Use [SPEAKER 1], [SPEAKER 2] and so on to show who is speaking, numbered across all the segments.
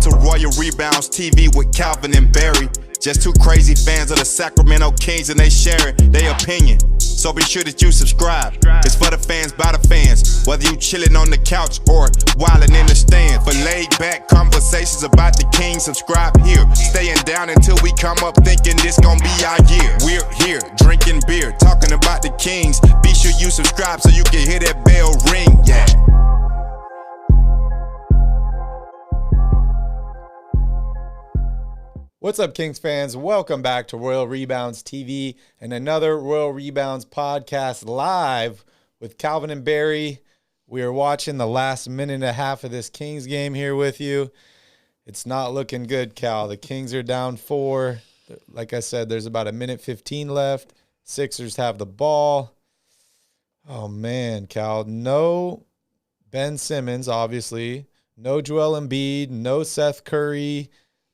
[SPEAKER 1] to Royal Rebounds TV with Calvin and Barry. Just two crazy fans of the Sacramento Kings and they sharing their opinion. So be sure that you subscribe. It's for the fans, by the fans. Whether you chilling on the couch or wildin' in the stand. For laid back conversations about the Kings, subscribe here. Staying down until we come up thinking this gon' be our year. We're here, drinking beer, talking about the Kings. Be sure you subscribe so you can hear that bell ring, yeah.
[SPEAKER 2] What's up, Kings fans? Welcome back to Royal Rebounds TV and another Royal Rebounds podcast live with Calvin and Barry. We are watching the last minute and a half of this Kings game here with you. It's not looking good, Cal. The Kings are down 4. Like I said, there's about a minute 15 left. Sixers have the ball. Oh, man, Cal. No Ben Simmons, obviously. No Joel Embiid. No Seth Curry.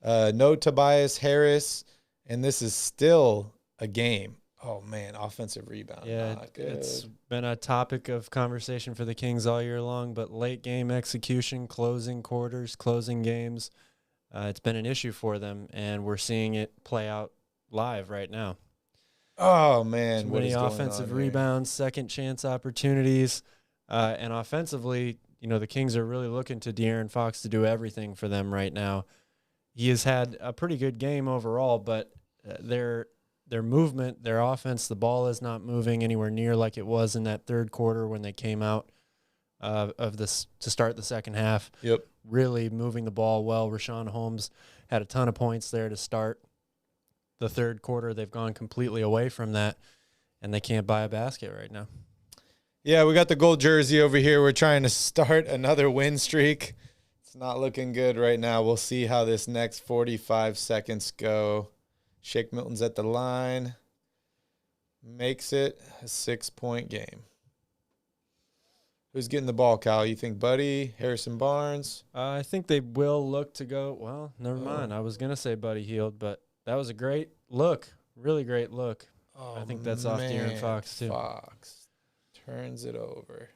[SPEAKER 2] No Tobias Harris, and this is still a game. Oh, man, offensive rebound.
[SPEAKER 3] Yeah, it's been a topic of conversation for the Kings all year long, but late game execution, closing quarters, closing games, it's been an issue for them, and we're seeing it play out live right now.
[SPEAKER 2] Oh, man.
[SPEAKER 3] Too many offensive rebounds, second chance opportunities, and offensively, you know, the Kings are really looking to De'Aaron Fox to do everything for them right now. He has had a pretty good game overall, but their movement, their offense, the ball is not moving anywhere near like it was in that third quarter when they came out of this to start the second half.
[SPEAKER 2] Yep.
[SPEAKER 3] Really moving the ball well. Rashawn Holmes had a ton of points there to start the third quarter. They've gone completely away from that, and they can't buy a basket right now.
[SPEAKER 2] Yeah, we got the gold jersey over here. We're trying to start another win streak. Not looking good right now. We'll see how this next 45 seconds go. Shake Milton's at the line. Makes it a 6-point game. Who's getting the ball, Kyle? You think Buddy, Harrison Barnes?
[SPEAKER 3] I think they will look to go. Well, never mind. I was going to say Buddy Hield, but that was a great look. Really great look. I think that's off De'Aaron Fox, too.
[SPEAKER 2] Fox turns it over.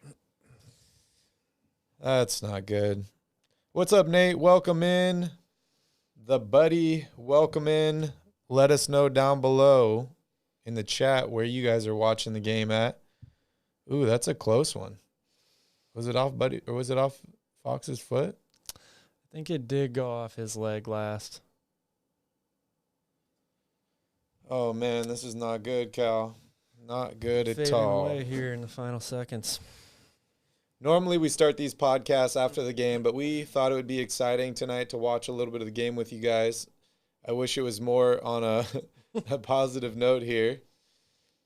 [SPEAKER 2] That's not good. What's up, Nate? Welcome in. The Buddy, welcome in. Let us know down below in the chat where you guys are watching the game at. Ooh, that's a close one. Was it off Buddy, or was it off Fox's foot?
[SPEAKER 3] I think it did go off his leg last.
[SPEAKER 2] Oh, man, this is not good, Cal. Not good at
[SPEAKER 3] Fading
[SPEAKER 2] all.
[SPEAKER 3] away here in the final seconds.
[SPEAKER 2] Normally we start these podcasts after the game, but we thought it would be exciting tonight to watch a little bit of the game with you guys. I wish it was more on a positive note here,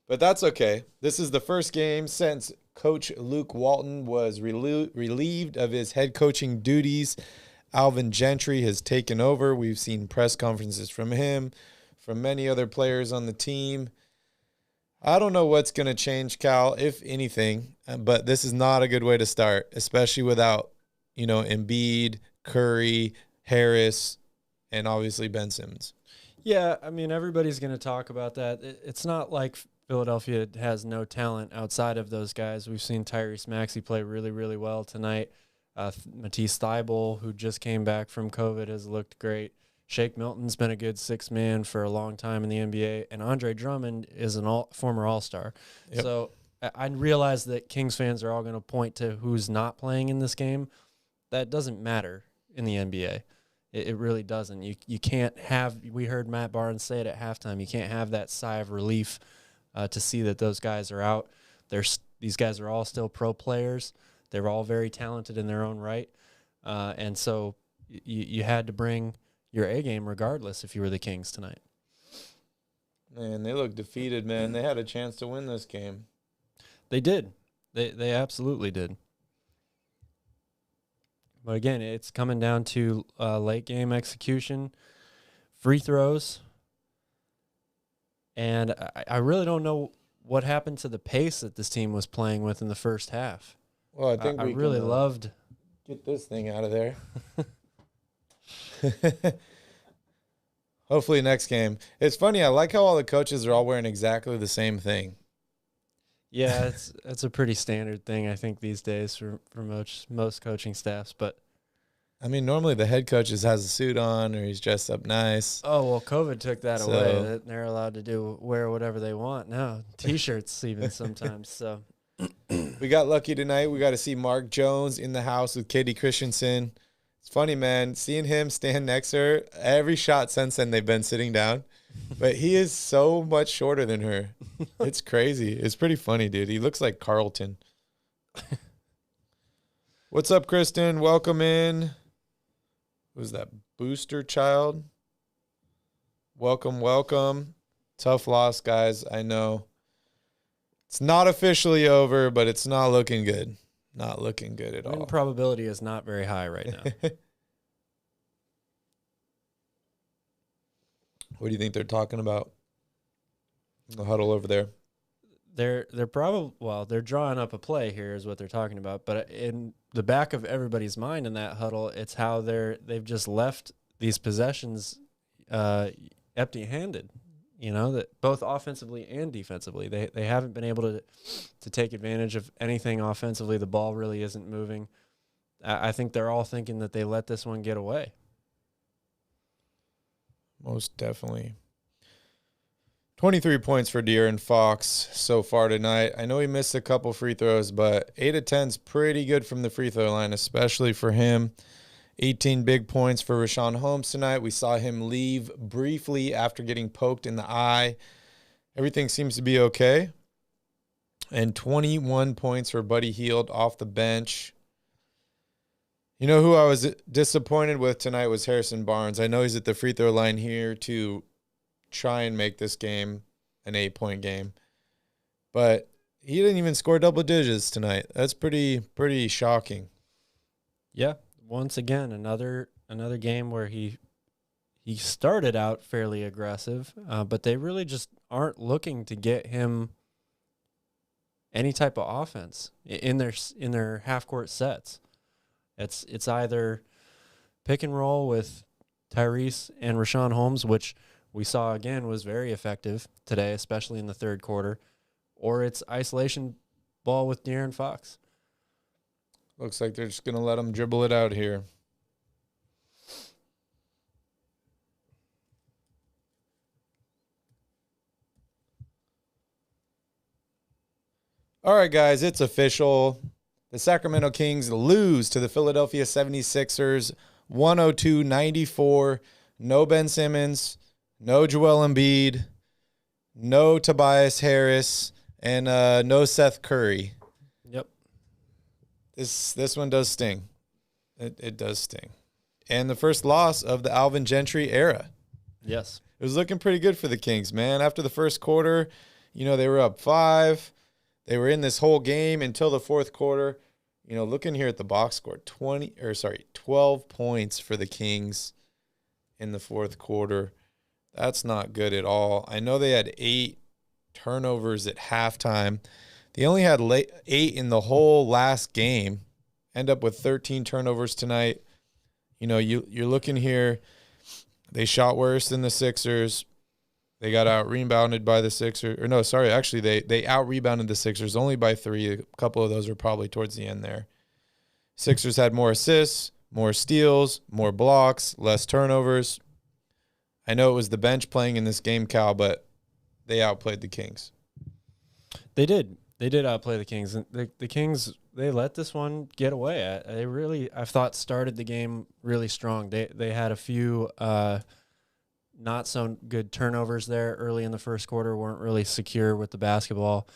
[SPEAKER 2] but that's okay. This is the first game since Coach Luke Walton was relieved of his head coaching duties. Alvin Gentry has taken over. We've seen press conferences from him, from many other players on the team. I don't know what's going to change, Cal, if anything, but this is not a good way to start, especially without, Embiid, Curry, Harris, and obviously Ben Simmons.
[SPEAKER 3] Yeah, I mean, everybody's going to talk about that. It's not like Philadelphia has no talent outside of those guys. We've seen Tyrese Maxey play really, really well tonight. Matisse Thybulle, who just came back from COVID, has looked great. Shake Milton's been a good sixth man for a long time in the NBA, and Andre Drummond is a former All-Star. Yep. So I realize that Kings fans are all going to point to who's not playing in this game. That doesn't matter in the NBA. It really doesn't. You can't have – we heard Matt Barnes say it at halftime. You can't have that sigh of relief to see that those guys are out. These guys are all still pro players. They're all very talented in their own right. And so you had to bring – your A game regardless if you were the Kings tonight.
[SPEAKER 2] Man, they look defeated, man. They had a chance to win this game.
[SPEAKER 3] They did. They absolutely did. But again, it's coming down to late game execution, free throws, and I really don't know what happened to the pace that this team was playing with in the first half.
[SPEAKER 2] Well, I think
[SPEAKER 3] I really loved
[SPEAKER 2] get this thing out of there. Hopefully next game. It's funny. I like how all the coaches are all wearing exactly the same thing.
[SPEAKER 3] Yeah, it's a pretty standard thing, I think, these days for most coaching staffs. But
[SPEAKER 2] I mean, normally the head coach just has a suit on or he's dressed up nice.
[SPEAKER 3] Oh, well, COVID took that away. They're allowed to wear whatever they want now. T-shirts even sometimes. So
[SPEAKER 2] we got lucky tonight. We got to see Mark Jones in the house with Katie Christensen. It's funny, man, seeing him stand next to her. Every shot since then, they've been sitting down. But he is so much shorter than her. It's crazy. It's pretty funny, dude. He looks like Carlton. What's up, Kristen? Welcome in. Who's that? Booster Child? Welcome, welcome. Tough loss, guys. I know. It's not officially over, but it's not looking good. Not looking good at all.
[SPEAKER 3] Probability is not very high right now.
[SPEAKER 2] What do you think they're talking about? The huddle over there.
[SPEAKER 3] They're drawing up a play here is what they're talking about. But in the back of everybody's mind in that huddle, it's how they've just left these possessions empty-handed. You know, that both offensively and defensively, they haven't been able to take advantage of anything offensively. The ball really isn't moving. I think they're all thinking that they let this one get away.
[SPEAKER 2] Most definitely. 23 points for De'Aaron Fox so far tonight. I know he missed a couple free throws, but 8 of 10 is pretty good from the free throw line, especially for him. 18 big points for Richaun Holmes tonight. We saw him leave briefly after getting poked in the eye. Everything seems to be okay. And 21 points for Buddy Hield off the bench. You know who I was disappointed with tonight was Harrison Barnes. I know he's at the free throw line here to try and make this game an 8-point game. But he didn't even score double digits tonight. That's pretty shocking.
[SPEAKER 3] Yeah. Once again, another game where he started out fairly aggressive, but they really just aren't looking to get him any type of offense in their half court sets. It's either pick and roll with Tyrese and Richaun Holmes, which we saw again was very effective today, especially in the third quarter, or it's isolation ball with De'Aaron Fox.
[SPEAKER 2] Looks like they're just going to let him dribble it out here. All right, guys, it's official. The Sacramento Kings lose to the Philadelphia 76ers 102-94. No Ben Simmons, no Joel Embiid, no Tobias Harris, and no Seth Curry.
[SPEAKER 3] Yep.
[SPEAKER 2] This one does sting. It does sting. And the first loss of the Alvin Gentry era.
[SPEAKER 3] Yes.
[SPEAKER 2] It was looking pretty good for the Kings, man. After the first quarter, they were up 5. They were in this whole game until the fourth quarter. Looking here at the box score, 12 points for the Kings in the fourth quarter. That's not good at all. I know they had 8 turnovers at halftime. They only had 8 in the whole last game. End up with 13 turnovers tonight. You're looking here. They shot worse than the Sixers. They got out-rebounded by the Sixers. Or no, sorry, actually, they out-rebounded the Sixers only by 3. A couple of those were probably towards the end there. Sixers had more assists, more steals, more blocks, less turnovers. I know it was the bench playing in this game, Cal, but they outplayed the Kings.
[SPEAKER 3] They did. They did outplay the Kings. And the Kings, they let this one get away. They really, I thought, started the game really strong. They had a few not so good turnovers there early in the first quarter, weren't really secure with the basketball.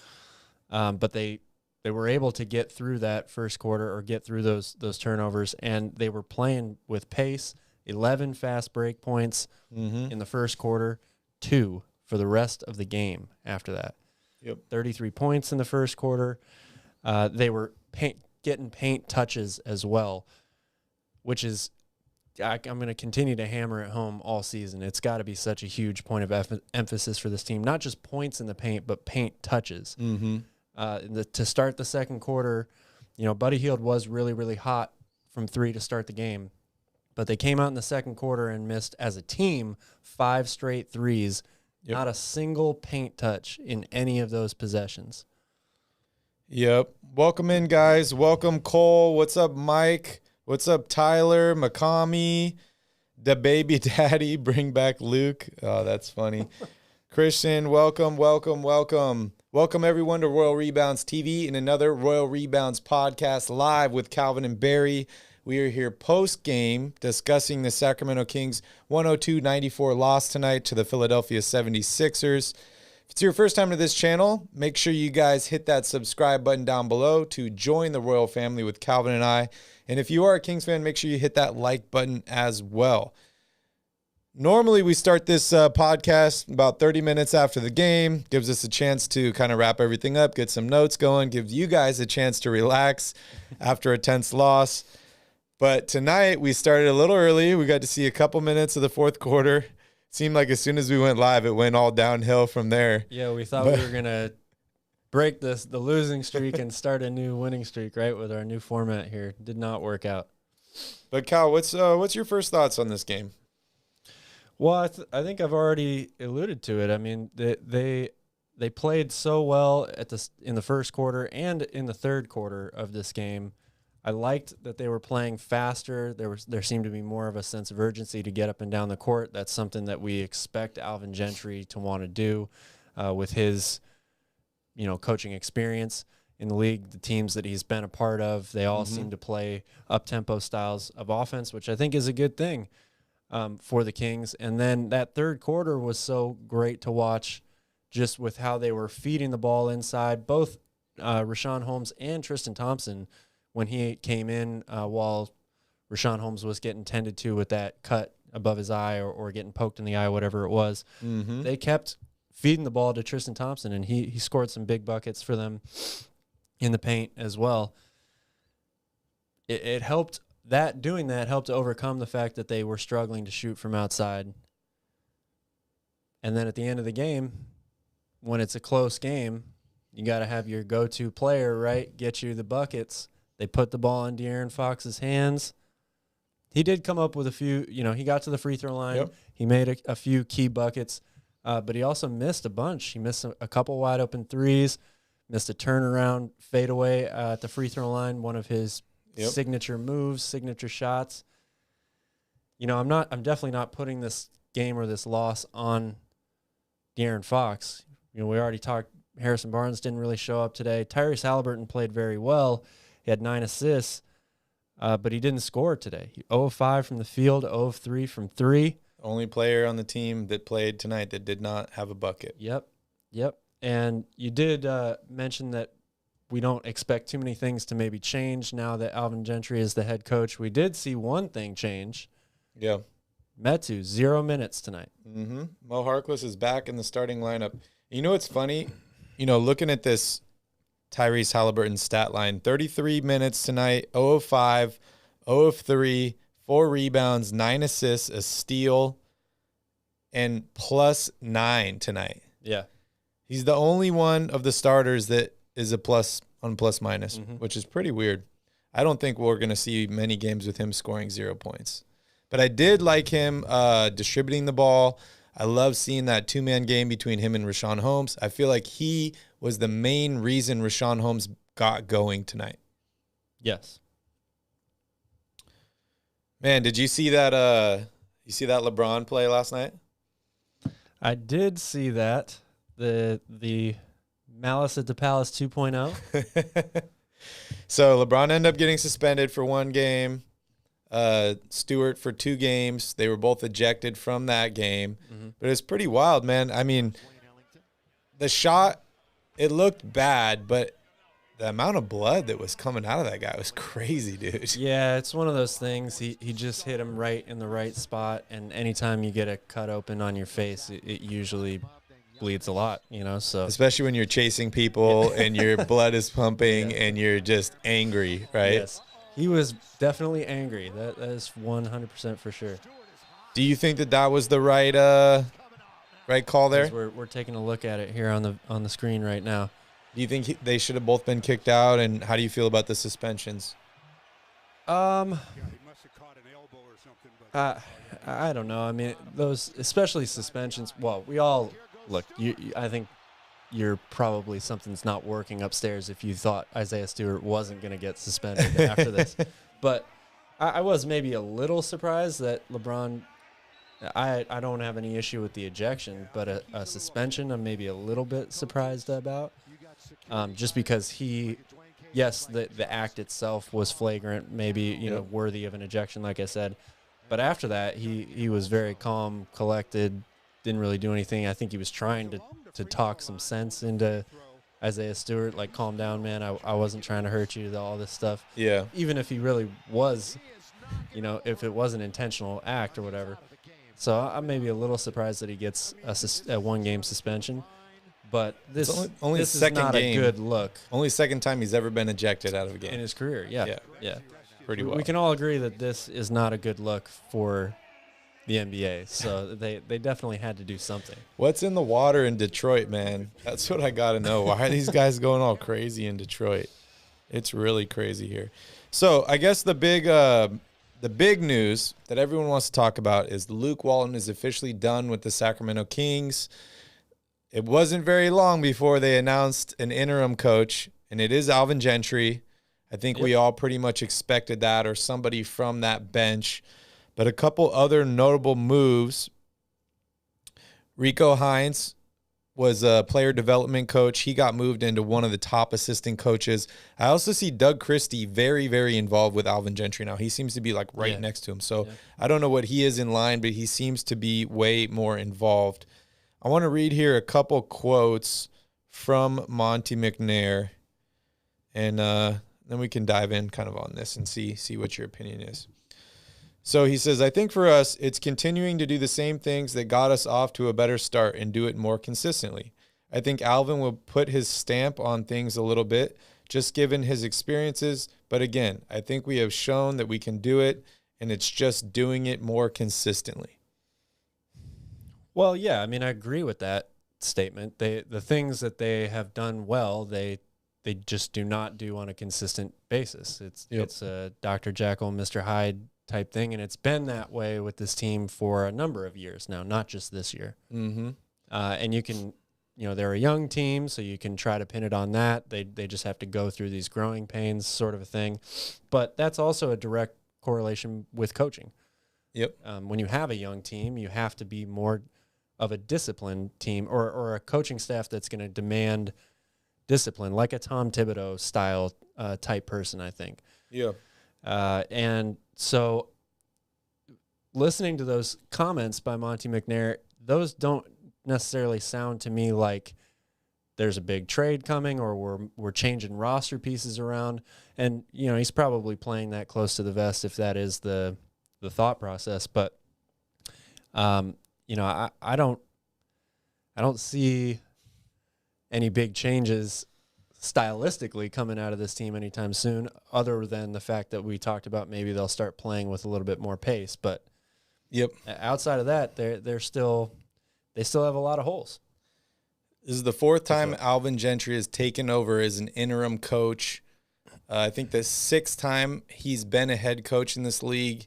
[SPEAKER 3] But they were able to get through that first quarter or get through those turnovers, and they were playing with pace. 11 fast break points in the first quarter, 2 for the rest of the game after that.
[SPEAKER 2] Yep.
[SPEAKER 3] 33 points in the first quarter. They were getting paint touches as well, which is I'm going to continue to hammer it home all season. It's got to be such a huge point of emphasis for this team, not just points in the paint, but paint touches. To start the second quarter, Buddy Hield was really, really hot from 3 to start the game. But they came out in the second quarter and missed, as a team, 5 straight threes. Yep. Not a single paint touch in any of those possessions.
[SPEAKER 2] Yep. Welcome in, guys. Welcome, Cole. What's up, Mike? What's up, Tyler, Makami, the baby daddy, bring back Luke. Oh, that's funny. Christian, welcome. Welcome, everyone, to Royal Rebounds TV and another Royal Rebounds Podcast live with Calvin and Barry. We are here post-game discussing the Sacramento Kings 102-94 loss tonight to the Philadelphia 76ers. If it's your first time to this channel, make sure you guys hit that subscribe button down below to join the Royal family with Calvin and I. And if you are a Kings fan, make sure you hit that like button as well. Normally, we start this podcast about 30 minutes after the game. Gives us a chance to kind of wrap everything up, get some notes going, gives you guys a chance to relax after a tense loss. But tonight, we started a little early. We got to see a couple minutes of the fourth quarter. Seemed like as soon as we went live, it went all downhill from there.
[SPEAKER 3] Yeah, we thought we were going to break the losing streak and start a new winning streak, right, with our new format here. Did not work out.
[SPEAKER 2] But, Cal, what's your first thoughts on this game?
[SPEAKER 3] Well, I think I've already alluded to it. I mean, they played so well in the first quarter and in the third quarter of this game. I liked that they were playing faster. There seemed to be more of a sense of urgency to get up and down the court. That's something that we expect Alvin Gentry to want to do with his, coaching experience in the league. The teams that he's been a part of, they all seem to play up-tempo styles of offense, which I think is a good thing for the Kings. And then that third quarter was so great to watch, just with how they were feeding the ball inside. Both Richaun Holmes and Tristan Thompson, when he came in while Richaun Holmes was getting tended to with that cut above his eye or getting poked in the eye, whatever it was, they kept feeding the ball to Tristan Thompson, and he scored some big buckets for them in the paint as well. It helped. Doing that helped to overcome the fact that they were struggling to shoot from outside. And then at the end of the game, when it's a close game, you got to have your go-to player, right, get you the buckets. They put the ball in De'Aaron Fox's hands. He did come up with a few, he got to the free throw line. Yep. He made a few key buckets, but he also missed a bunch. He missed a couple wide open threes, missed a turnaround fadeaway at the free throw line, one of his signature moves, signature shots. I'm definitely not putting this game or this loss on De'Aaron Fox. We already talked, Harrison Barnes didn't really show up today. Tyrese Haliburton played very well. He had 9 assists, but he didn't score today. 0 of 5 from the field, 0 of 3 from 3.
[SPEAKER 2] Only player on the team that played tonight that did not have a bucket.
[SPEAKER 3] Yep. And you did mention that we don't expect too many things to maybe change now that Alvin Gentry is the head coach. We did see one thing change.
[SPEAKER 2] Yeah.
[SPEAKER 3] Metu, 0 minutes tonight.
[SPEAKER 2] Mo Harkless is back in the starting lineup. You know what's funny? Looking at this Tyrese Haliburton stat line, 33 minutes tonight, 0 of 5, 0 of 3, 4 rebounds, 9 assists, a steal, and +9 tonight.
[SPEAKER 3] Yeah.
[SPEAKER 2] He's the only one of the starters that is a plus on plus minus, which is pretty weird. I don't think we're going to see many games with him scoring 0 points. But I did like him distributing the ball. I love seeing that two-man game between him and Richaun Holmes. I feel like he was the main reason Richaun Holmes got going tonight.
[SPEAKER 3] Yes.
[SPEAKER 2] Man, did you see that LeBron play last night?
[SPEAKER 3] I did see that. The Malice at the Palace 2.0.
[SPEAKER 2] So LeBron ended up getting suspended for 1 game. Stewart for 2 games. They were both ejected from that game. But it's pretty wild, man. I mean, the shot, it looked bad, but the amount of blood that was coming out of that guy was crazy, dude.
[SPEAKER 3] Yeah, it's one of those things. He just hit him right in the right spot, and anytime you get a cut open on your face, it usually bleeds a lot, so
[SPEAKER 2] especially when you're chasing people and your blood is pumping and you're just angry, right?
[SPEAKER 3] Yes. He was definitely angry. That is 100% for sure.
[SPEAKER 2] Do you think that was the right call there?
[SPEAKER 3] We're taking a look at it here on the screen right now.
[SPEAKER 2] Do you think they should have both been kicked out, and how do you feel about the suspensions?
[SPEAKER 3] I don't know. I mean, those, especially suspensions. Well, we all look. I think you're probably something's not working upstairs if you thought Isaiah Stewart wasn't going to get suspended after this. But I was maybe a little surprised that LeBron. I don't have any issue with the ejection, but a suspension I'm maybe a little bit surprised about. Just because yes, the act itself was flagrant, maybe worthy of an ejection, like I said. But after that, he was very calm, collected, didn't really do anything. I think he was trying to talk some sense into Isaiah Stewart, like, calm down, man. I wasn't trying to hurt you, all this stuff.
[SPEAKER 2] Yeah.
[SPEAKER 3] Even if he really was, if it was an intentional act or whatever. So I'm maybe a little surprised that he gets a one-game suspension. But this is not a good look.
[SPEAKER 2] Only second time he's ever been ejected out of a game.
[SPEAKER 3] In his career, yeah.
[SPEAKER 2] Pretty well.
[SPEAKER 3] We can all agree that this is not a good look for the NBA. So they definitely had to do something. What's
[SPEAKER 2] in the water in Detroit, man? That's what I got to know. Why are these guys going all crazy in Detroit? It's really crazy here. So I guess the big news that everyone wants to talk about is Luke Walton is officially done with the Sacramento Kings. It wasn't very long before they announced an interim coach, and it is Alvin Gentry. I think we all pretty much expected that, or somebody from that bench. But a couple other notable moves. Rico Hines was a player development coach. He got moved into one of the top assistant coaches. I also see Doug Christie very, very involved with Alvin Gentry now. He seems to be like next to him. So I don't know what he is in line, but he seems to be way more involved. I want to read here a couple quotes from Monty McNair, and then we can dive in kind of on this and see what your opinion is. So he says, I think for us, it's continuing to do the same things that got us off to a better start and do it more consistently. I think Alvin will put his stamp on things a little bit, just given his experiences. But again, I think we have shown that we can do it, and it's just doing it more consistently.
[SPEAKER 3] Well, yeah, I mean, I agree with that statement. The things that they have done well, they just do not do on a consistent basis. It's a Dr. Jekyll, Mr. Hyde type thing, and it's been that way with this team for a number of years now, not just this year.
[SPEAKER 2] Mm-hmm.
[SPEAKER 3] And you can, they're a young team, so you can try to pin it on that. They just have to go through these growing pains sort of a thing. But that's also a direct correlation with coaching.
[SPEAKER 2] Yep.
[SPEAKER 3] When you have a young team, you have to be more of a disciplined team or a coaching staff that's going to demand discipline, like a Tom Thibodeau style type person, I think.
[SPEAKER 2] Yeah.
[SPEAKER 3] And so listening to those comments by Monty McNair, those don't necessarily sound to me like there's a big trade coming or we're changing roster pieces around. And, he's probably playing that close to the vest if that is the thought process. But, I don't see any big changes stylistically coming out of this team anytime soon, other than the fact that we talked about maybe they'll start playing with a little bit more pace. But outside of that, they still have a lot of holes.
[SPEAKER 2] This is the fourth time Alvin Gentry has taken over as an interim coach. I think the sixth time he's been a head coach in this league.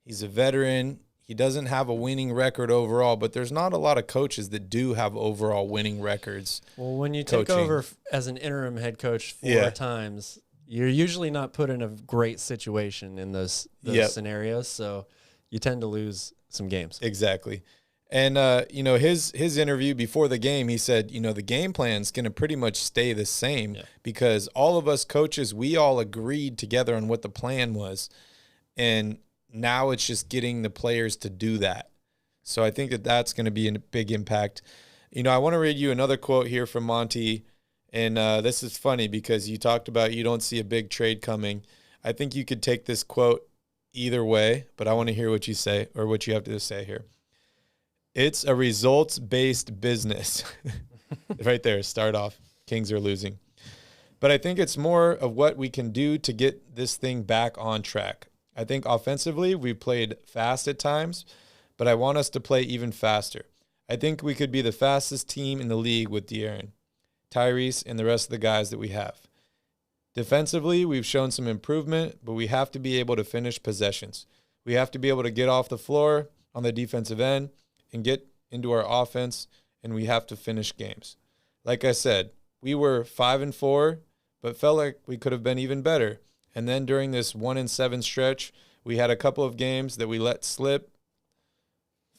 [SPEAKER 2] He's a veteran. He doesn't have a winning record overall, but there's not a lot of coaches that do have overall winning records.
[SPEAKER 3] Well, when you take over as an interim head coach 4 times, you're usually not put in a great situation in those scenarios, so you tend to lose some games.
[SPEAKER 2] Exactly. And, his interview before the game, he said, the game plan's going to pretty much stay the same because all of us coaches, we all agreed together on what the plan was. And now it's just getting the players to do that. So I think that's going to be a big impact. I want to read you another quote here from Monty. And this is funny because you talked about you don't see a big trade coming. I think you could take this quote either way, but I want to hear what you say or what you have to say here. It's a results-based business. Right there, start off. Kings are losing. But I think it's more of what we can do to get this thing back on track. I think offensively we played fast at times, but I want us to play even faster. I think we could be the fastest team in the league with De'Aaron, Tyrese, and the rest of the guys that we have. Defensively, we've shown some improvement, but we have to be able to finish possessions. We have to be able to get off the floor on the defensive end and get into our offense, and we have to finish games. Like I said, we were 5-4, but felt like we could have been even better. And then during this 1-7 stretch, We had a couple of games that we let slip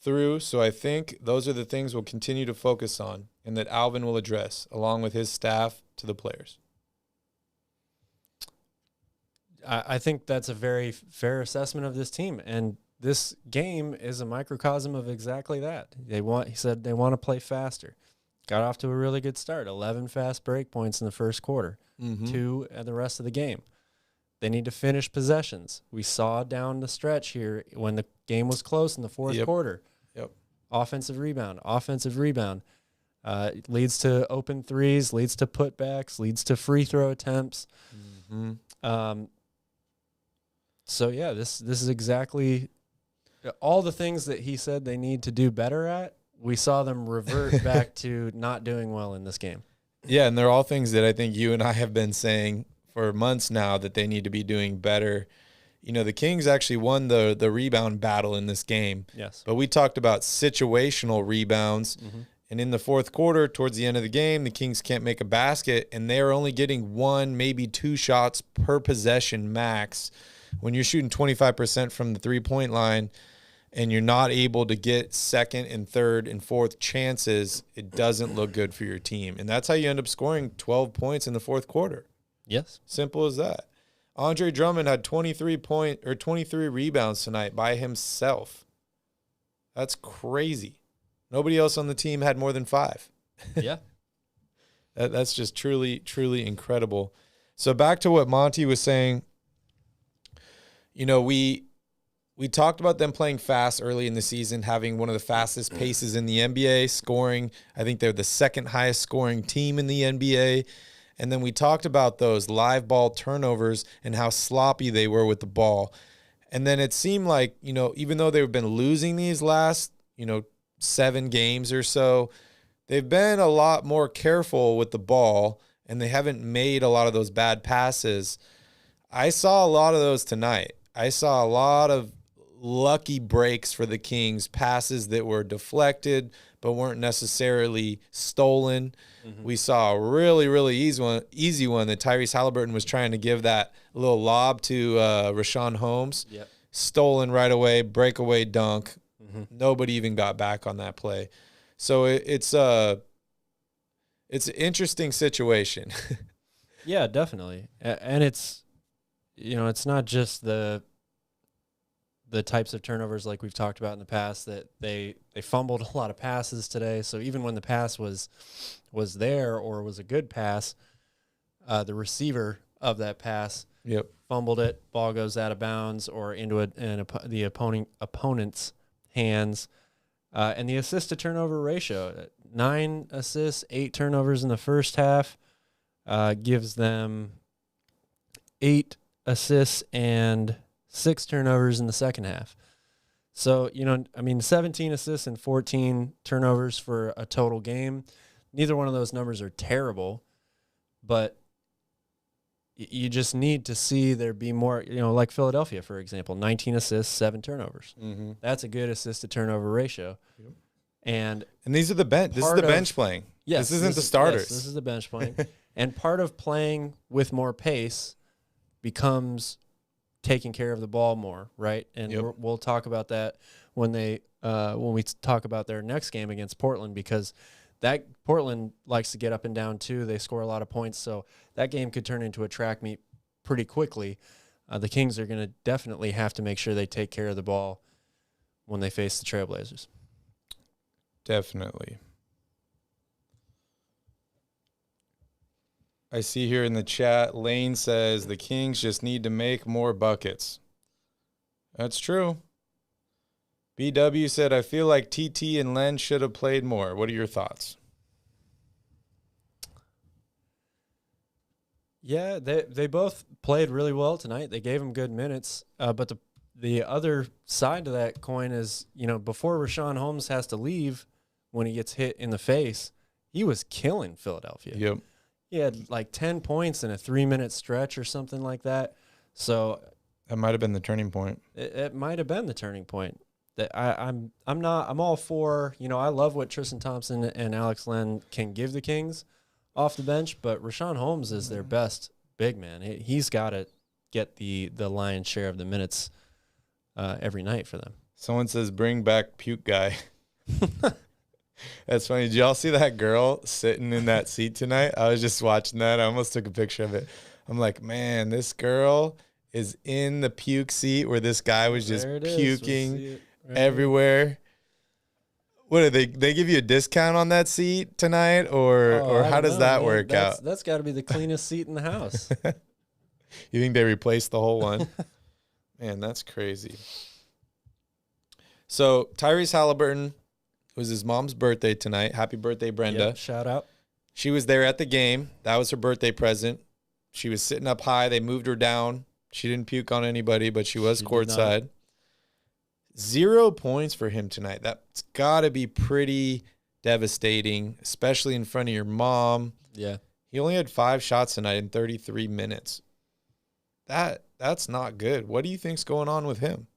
[SPEAKER 2] through, so I think those are the things we'll continue to focus on and that Alvin will address along with his staff to the players.
[SPEAKER 3] I think that's a very fair assessment of this team, and this game is a microcosm of exactly that. He said they want to play faster. Got off to a really good start. 11 fast break points in the first quarter, 2 at the rest of the game. They need to finish possessions. We saw down the stretch here when the game was close in the fourth quarter.
[SPEAKER 2] Yep.
[SPEAKER 3] Offensive rebound. Leads to open threes, leads to putbacks, leads to free throw attempts. So, yeah, this is exactly all the things that he said they need to do better at. We saw them revert back to not doing well in this game.
[SPEAKER 2] Yeah, and they're all things that I think you and I have been saying for months now that they need to be doing better. You know, the Kings actually won the rebound battle in this game.
[SPEAKER 3] Yes.
[SPEAKER 2] But we talked about situational rebounds. And in the fourth quarter, towards the end of the game, the Kings can't make a basket, and they're only getting 1, maybe 2 shots per possession max. When you're shooting 25% from the three-point line and you're not able to get second and third and fourth chances, it doesn't look good for your team. And that's how you end up scoring 12 points in the fourth quarter.
[SPEAKER 3] Yes.
[SPEAKER 2] Simple as that. Andre Drummond had 23 rebounds tonight by himself. That's crazy. Nobody else on the team had more than 5.
[SPEAKER 3] Yeah.
[SPEAKER 2] That's just truly, truly incredible. So back to what Monty was saying. You know, we talked about them playing fast early in the season, having one of the fastest paces in the NBA, scoring. I think they're the second highest scoring team in the NBA. And then we talked about those live ball turnovers and how sloppy they were with the ball. And then it seemed like, you know, even though they've been losing these last, 7 games or so, they've been a lot more careful with the ball, and they haven't made a lot of those bad passes. I saw a lot of those tonight. I saw a lot of lucky breaks for the Kings, passes that were deflected but weren't necessarily stolen. We saw a really, really easy one that Tyrese Haliburton was trying to give that little lob to Rashawn Holmes.
[SPEAKER 3] Yep.
[SPEAKER 2] Stolen right away, breakaway dunk. Nobody even got back on that play. So it's an interesting situation.
[SPEAKER 3] Yeah, definitely. And it's, it's not just the types of turnovers like we've talked about in the past, that they fumbled a lot of passes today. So even when the pass was there or was a good pass, the receiver of that pass fumbled it, ball goes out of bounds or into the opponent's hands. And the assist to turnover ratio, 9 assists, 8 turnovers in the first half, gives them 8 assists and 6 turnovers in the second half. So, 17 assists and 14 turnovers for a total game. Neither one of those numbers are terrible, but you just need to see there be more, like Philadelphia, for example, 19 assists, 7 turnovers. That's a good assist to turnover ratio. Yep. And
[SPEAKER 2] these are the bench. This is the bench playing.
[SPEAKER 3] Yes,
[SPEAKER 2] this isn't the starters.
[SPEAKER 3] Yes, this is the bench playing. And part of playing with more pace becomes taking care of the ball more, right? And we'll talk about that when we talk about their next game against Portland, because that Portland likes to get up and down too. They score a lot of points, so that game could turn into a track meet pretty quickly. The Kings are going to definitely have to make sure they take care of the ball when they face the Trailblazers.
[SPEAKER 2] Definitely. I see here in the chat, Lane says the Kings just need to make more buckets. That's true. BW said, I feel like TT and Len should have played more. What are your thoughts?
[SPEAKER 3] Yeah, they both played really well tonight. They gave them good minutes. But the other side to that coin is, before Rashawn Holmes has to leave when he gets hit in the face, he was killing Philadelphia.
[SPEAKER 2] Yep.
[SPEAKER 3] He had like 10 points in a 3-minute stretch or something like that. So
[SPEAKER 2] that might have been the turning point.
[SPEAKER 3] It might have been the turning point. That I'm all for, I love what Tristan Thompson and Alex Len can give the Kings off the bench, but Rashawn Holmes is their best big man. He's got to get the lion's share of the minutes every night for them.
[SPEAKER 2] Someone says, bring back puke guy. That's funny. Did y'all see that girl sitting in that seat tonight? I was just watching that. I almost took a picture of it. I'm like, man, this girl is in the puke seat where this guy was just puking everywhere. What are they give you a discount on that seat tonight, or how does that work out?
[SPEAKER 3] That's got to be the cleanest seat in the house.
[SPEAKER 2] You think they replaced the whole one? Man, that's crazy. So Tyrese Haliburton, it was his mom's birthday tonight. Happy birthday, Brenda.
[SPEAKER 3] Yep, shout out. She
[SPEAKER 2] was there at the game. That was her birthday present. She was sitting up high. They moved her down. She didn't puke on anybody, but she was courtside. 0 points for him tonight. That's got to be pretty devastating, especially in front of your mom.
[SPEAKER 3] Yeah.
[SPEAKER 2] He only had 5 shots tonight in 33 minutes. That's not good. What do you think's going on with him?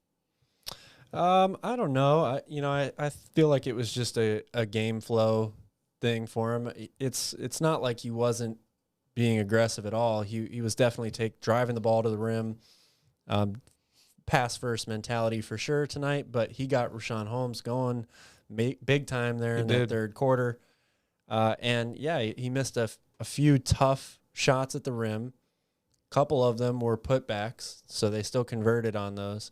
[SPEAKER 3] I don't know. I feel like it was just a game flow thing for him. It's not like he wasn't being aggressive at all. He was definitely driving the ball to the rim. Pass first mentality for sure tonight, but he got Rashawn Holmes going big time there in the third quarter. And yeah, he missed a few tough shots at the rim. Couple of them were putbacks, so they still converted on those.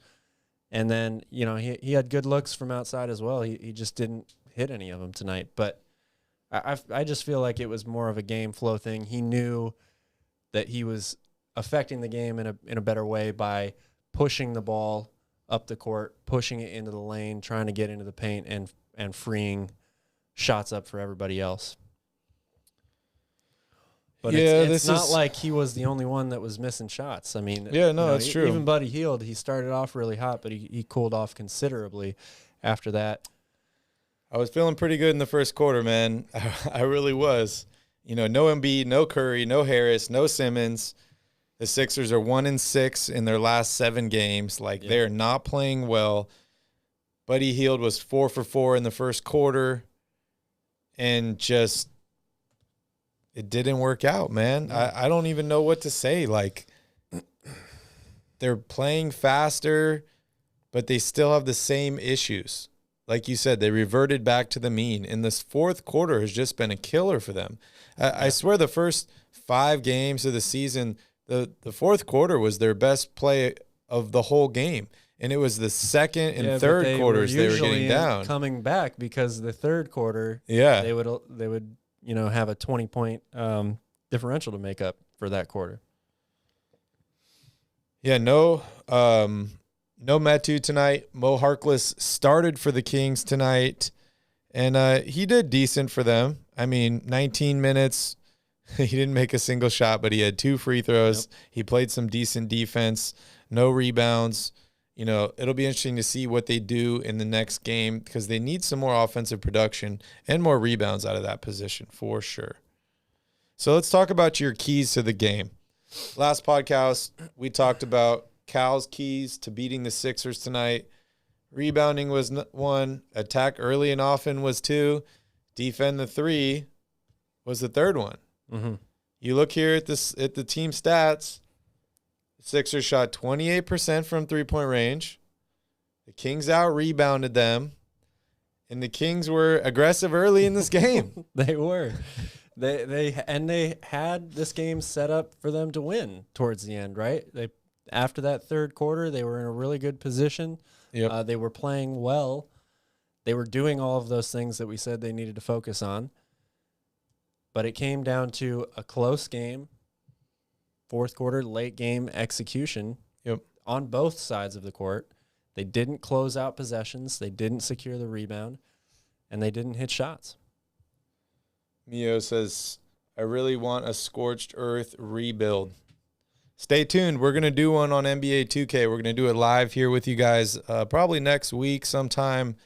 [SPEAKER 3] And then, he had good looks from outside as well. He just didn't hit any of them tonight. But I just feel like it was more of a game flow thing. He knew that he was affecting the game in a better way by pushing the ball up the court, pushing it into the lane, trying to get into the paint, and freeing shots up for everybody else. But it's not like he was the only one that was missing shots. I mean,
[SPEAKER 2] that's true.
[SPEAKER 3] Even Buddy Hield, he started off really hot, but he cooled off considerably after that.
[SPEAKER 2] I was feeling pretty good in the first quarter, man. I really was. No Embiid, no Curry, no Harris, no Simmons. The Sixers are 1-6 in their last 7 games. They're not playing well. Buddy Hield was 4 for 4 in the first quarter, and just it didn't work out, man. I don't even know what to say. They're playing faster, but they still have the same issues. Like you said, they reverted back to the mean. And this fourth quarter has just been a killer for them. I swear the first 5 games of the season, the fourth quarter was their best play of the whole game. And it was the second and third quarters they were getting down.
[SPEAKER 3] Coming back because the third quarter, they would have a 20-point differential to make up for that quarter.
[SPEAKER 2] Yeah, no Metu tonight. Mo Harkless started for the Kings tonight, and he did decent for them. I mean, 19 minutes. He didn't make a single shot, but he had 2 free throws. Yep. He played some decent defense, no rebounds. It'll be interesting to see what they do in the next game because they need some more offensive production and more rebounds out of that position for sure. So let's talk about your keys to the game. Last podcast, we talked about Cal's keys to beating the Sixers tonight. Rebounding was 1. Attack early and often was 2. Defend the 3 was the 3rd one.
[SPEAKER 3] Mm-hmm.
[SPEAKER 2] You look here at the team stats. The Sixers shot 28% from 3-point range. The Kings out-rebounded them. And the Kings were aggressive early in this game.
[SPEAKER 3] They were. They had this game set up for them to win towards the end, right? After that third quarter, they were in a really good position.
[SPEAKER 2] Yep.
[SPEAKER 3] They were playing well. They were doing all of those things that we said they needed to focus on. But it came down to a close game, fourth quarter, late game execution on both sides of the court. They didn't close out possessions. They didn't secure the rebound, and they didn't hit shots.
[SPEAKER 2] Mio says, I really want a scorched earth rebuild. Stay tuned. We're going to do one on NBA 2K. We're going to do it live here with you guys probably next week sometime.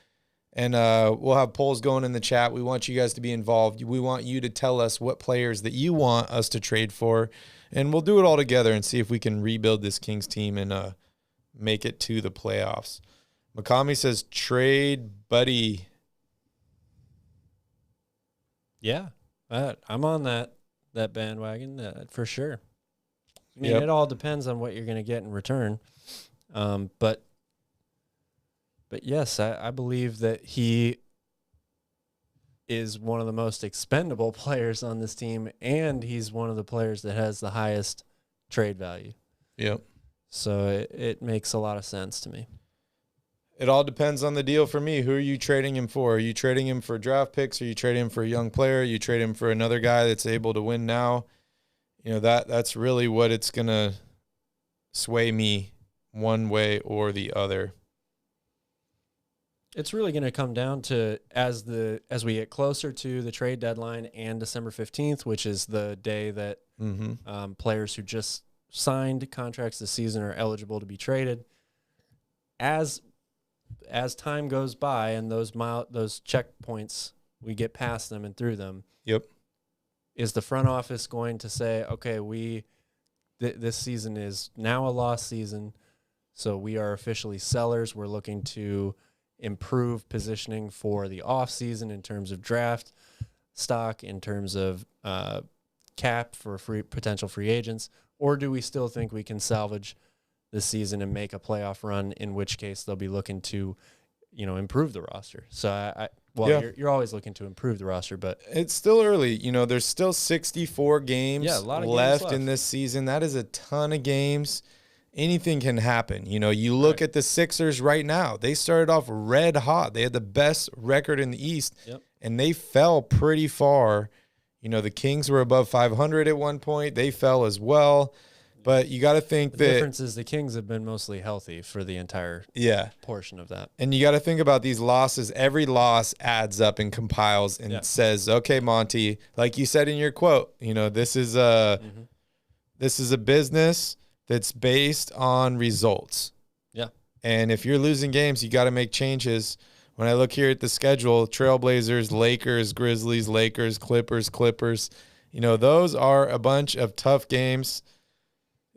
[SPEAKER 2] And we'll have polls going in the chat. We want you guys to be involved. We want you to tell us what players that you want us to trade for. And we'll do it all together and see if we can rebuild this Kings team and make it to the playoffs. Makami says, trade Buddy.
[SPEAKER 3] Yeah, I'm on that bandwagon for sure. I mean, It all depends on what you're going to get in return. But But yes, I believe that he is one of the most expendable players on this team, and he's one of the players that has the highest trade value.
[SPEAKER 2] Yep.
[SPEAKER 3] So it makes a lot of sense to me.
[SPEAKER 2] It all depends on the deal for me. Who are you trading him for? Are you trading him for draft picks? Are you trading him for a young player? Are you trading him for another guy that's able to win now? You know, that's really what it's going to sway me one way or the other.
[SPEAKER 3] It's really going to come down to as we get closer to the trade deadline and December 15th, which is the day that players who just signed contracts this season are eligible to be traded. As time goes by and those checkpoints, we get past them and through them.
[SPEAKER 2] Yep.
[SPEAKER 3] Is the front office going to say, okay, this season is now a lost season, so we are officially sellers. We're looking to improve positioning for the off season in terms of draft stock, in terms of cap for potential free agents, or do we still think we can salvage this season and make a playoff run, in which case they'll be looking to, improve the roster. So you're always looking to improve the roster, but
[SPEAKER 2] it's still early. There's still 64 games
[SPEAKER 3] a lot of
[SPEAKER 2] left
[SPEAKER 3] games left
[SPEAKER 2] in this season. That is a ton of games. Anything can happen. You look at the Sixers right now. They started off red hot. They had the best record in the East, and they fell pretty far. The Kings were above 500 at one point. They fell as well. But you got to think
[SPEAKER 3] the difference is the Kings have been mostly healthy for the entire portion of that.
[SPEAKER 2] And you got to think about these losses. Every loss adds up and compiles and says, okay, Monty, like you said in your quote, this is a business that's based on results. Yeah. And if you're losing games, you got to make changes. When I look here at the schedule, Trailblazers, Lakers, Grizzlies, Lakers, Clippers, those are a bunch of tough games.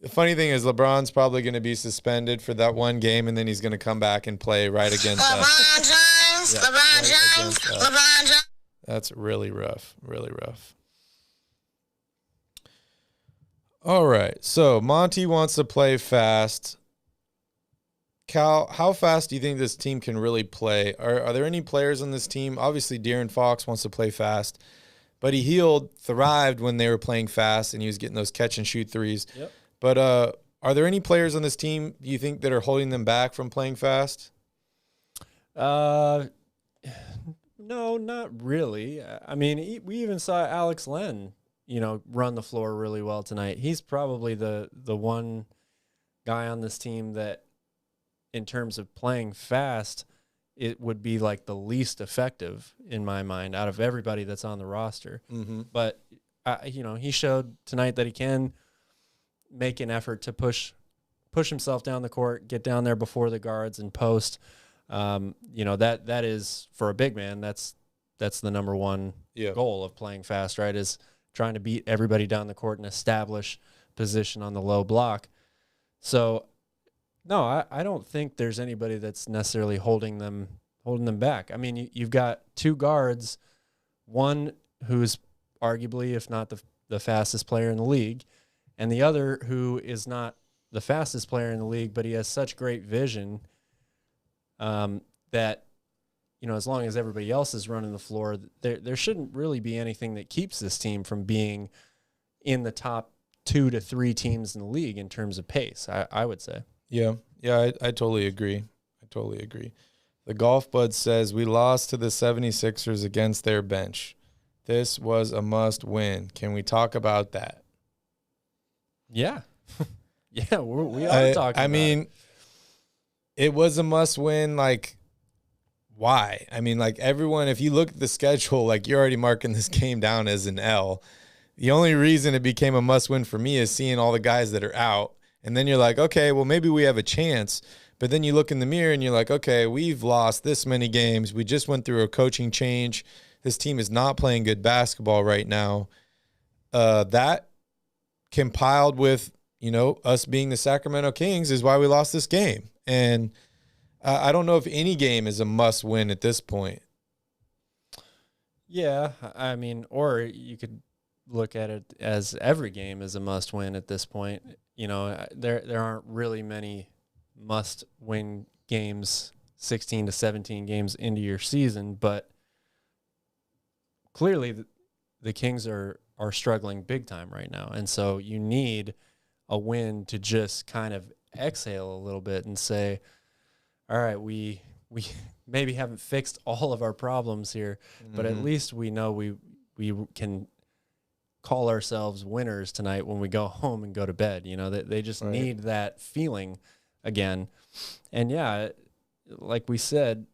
[SPEAKER 2] The funny thing is LeBron's probably going to be suspended for that one game, and then he's going to come back and play right against us. LeBron James. That's really rough, really rough. All right, so Monty wants to play fast. Cal, how fast do you think this team can really play? Are there any players on this team? Obviously, De'Aaron Fox wants to play fast, but he thrived when they were playing fast, and he was getting those catch-and-shoot threes. Yep. But are there any players on this team you think that are holding them back from playing fast?
[SPEAKER 3] No, not really. I mean, we even saw Alex Len, run the floor really well tonight. He's probably the one guy on this team that, in terms of playing fast, it would be like the least effective in my mind out of everybody that's on the roster. Mm-hmm. But, he showed tonight that he can make an effort to push himself down the court, get down there before the guards and post. That is, for a big man, that's the number one goal of playing fast, right? Is trying to beat everybody down the court and establish position on the low block. So no, I don't think there's anybody that's necessarily holding them back. I mean, you've got two guards, one who's arguably, if not the fastest player in the league, and the other who is not the fastest player in the league, but he has such great vision that, as long as everybody else is running the floor, there shouldn't really be anything that keeps this team from being in the top 2 to 3 teams in the league in terms of pace, I would say.
[SPEAKER 2] Yeah, I totally agree. The Golf Bud says, we lost to the 76ers against their bench. This was a must win. Can we talk about that?
[SPEAKER 3] Yeah. Yeah, we are talking about
[SPEAKER 2] I mean, it was a must win. Like, why? I mean, like, everyone, if you look at the schedule, like, you're already marking this game down as an L. The only reason it became a must win for me is seeing all the guys that are out. And then you're like, okay, well, maybe we have a chance. But then you look in the mirror and you're like, okay, we've lost this many games. We just went through a coaching change. This team is not playing good basketball right now. That compiled with, us being the Sacramento Kings is why we lost this game. And I don't know if any game is a must win at this point.
[SPEAKER 3] Yeah, I mean, or you could look at it as every game is a must win at this point. There aren't really many must win games 16 to 17 games into your season, but clearly the Kings are struggling big time right now. And so you need a win to just kind of exhale a little bit and say, all right, we maybe haven't fixed all of our problems here, but at least we know we can call ourselves winners tonight when we go home and go to bed. You know, they just need that feeling again. And yeah, like we said,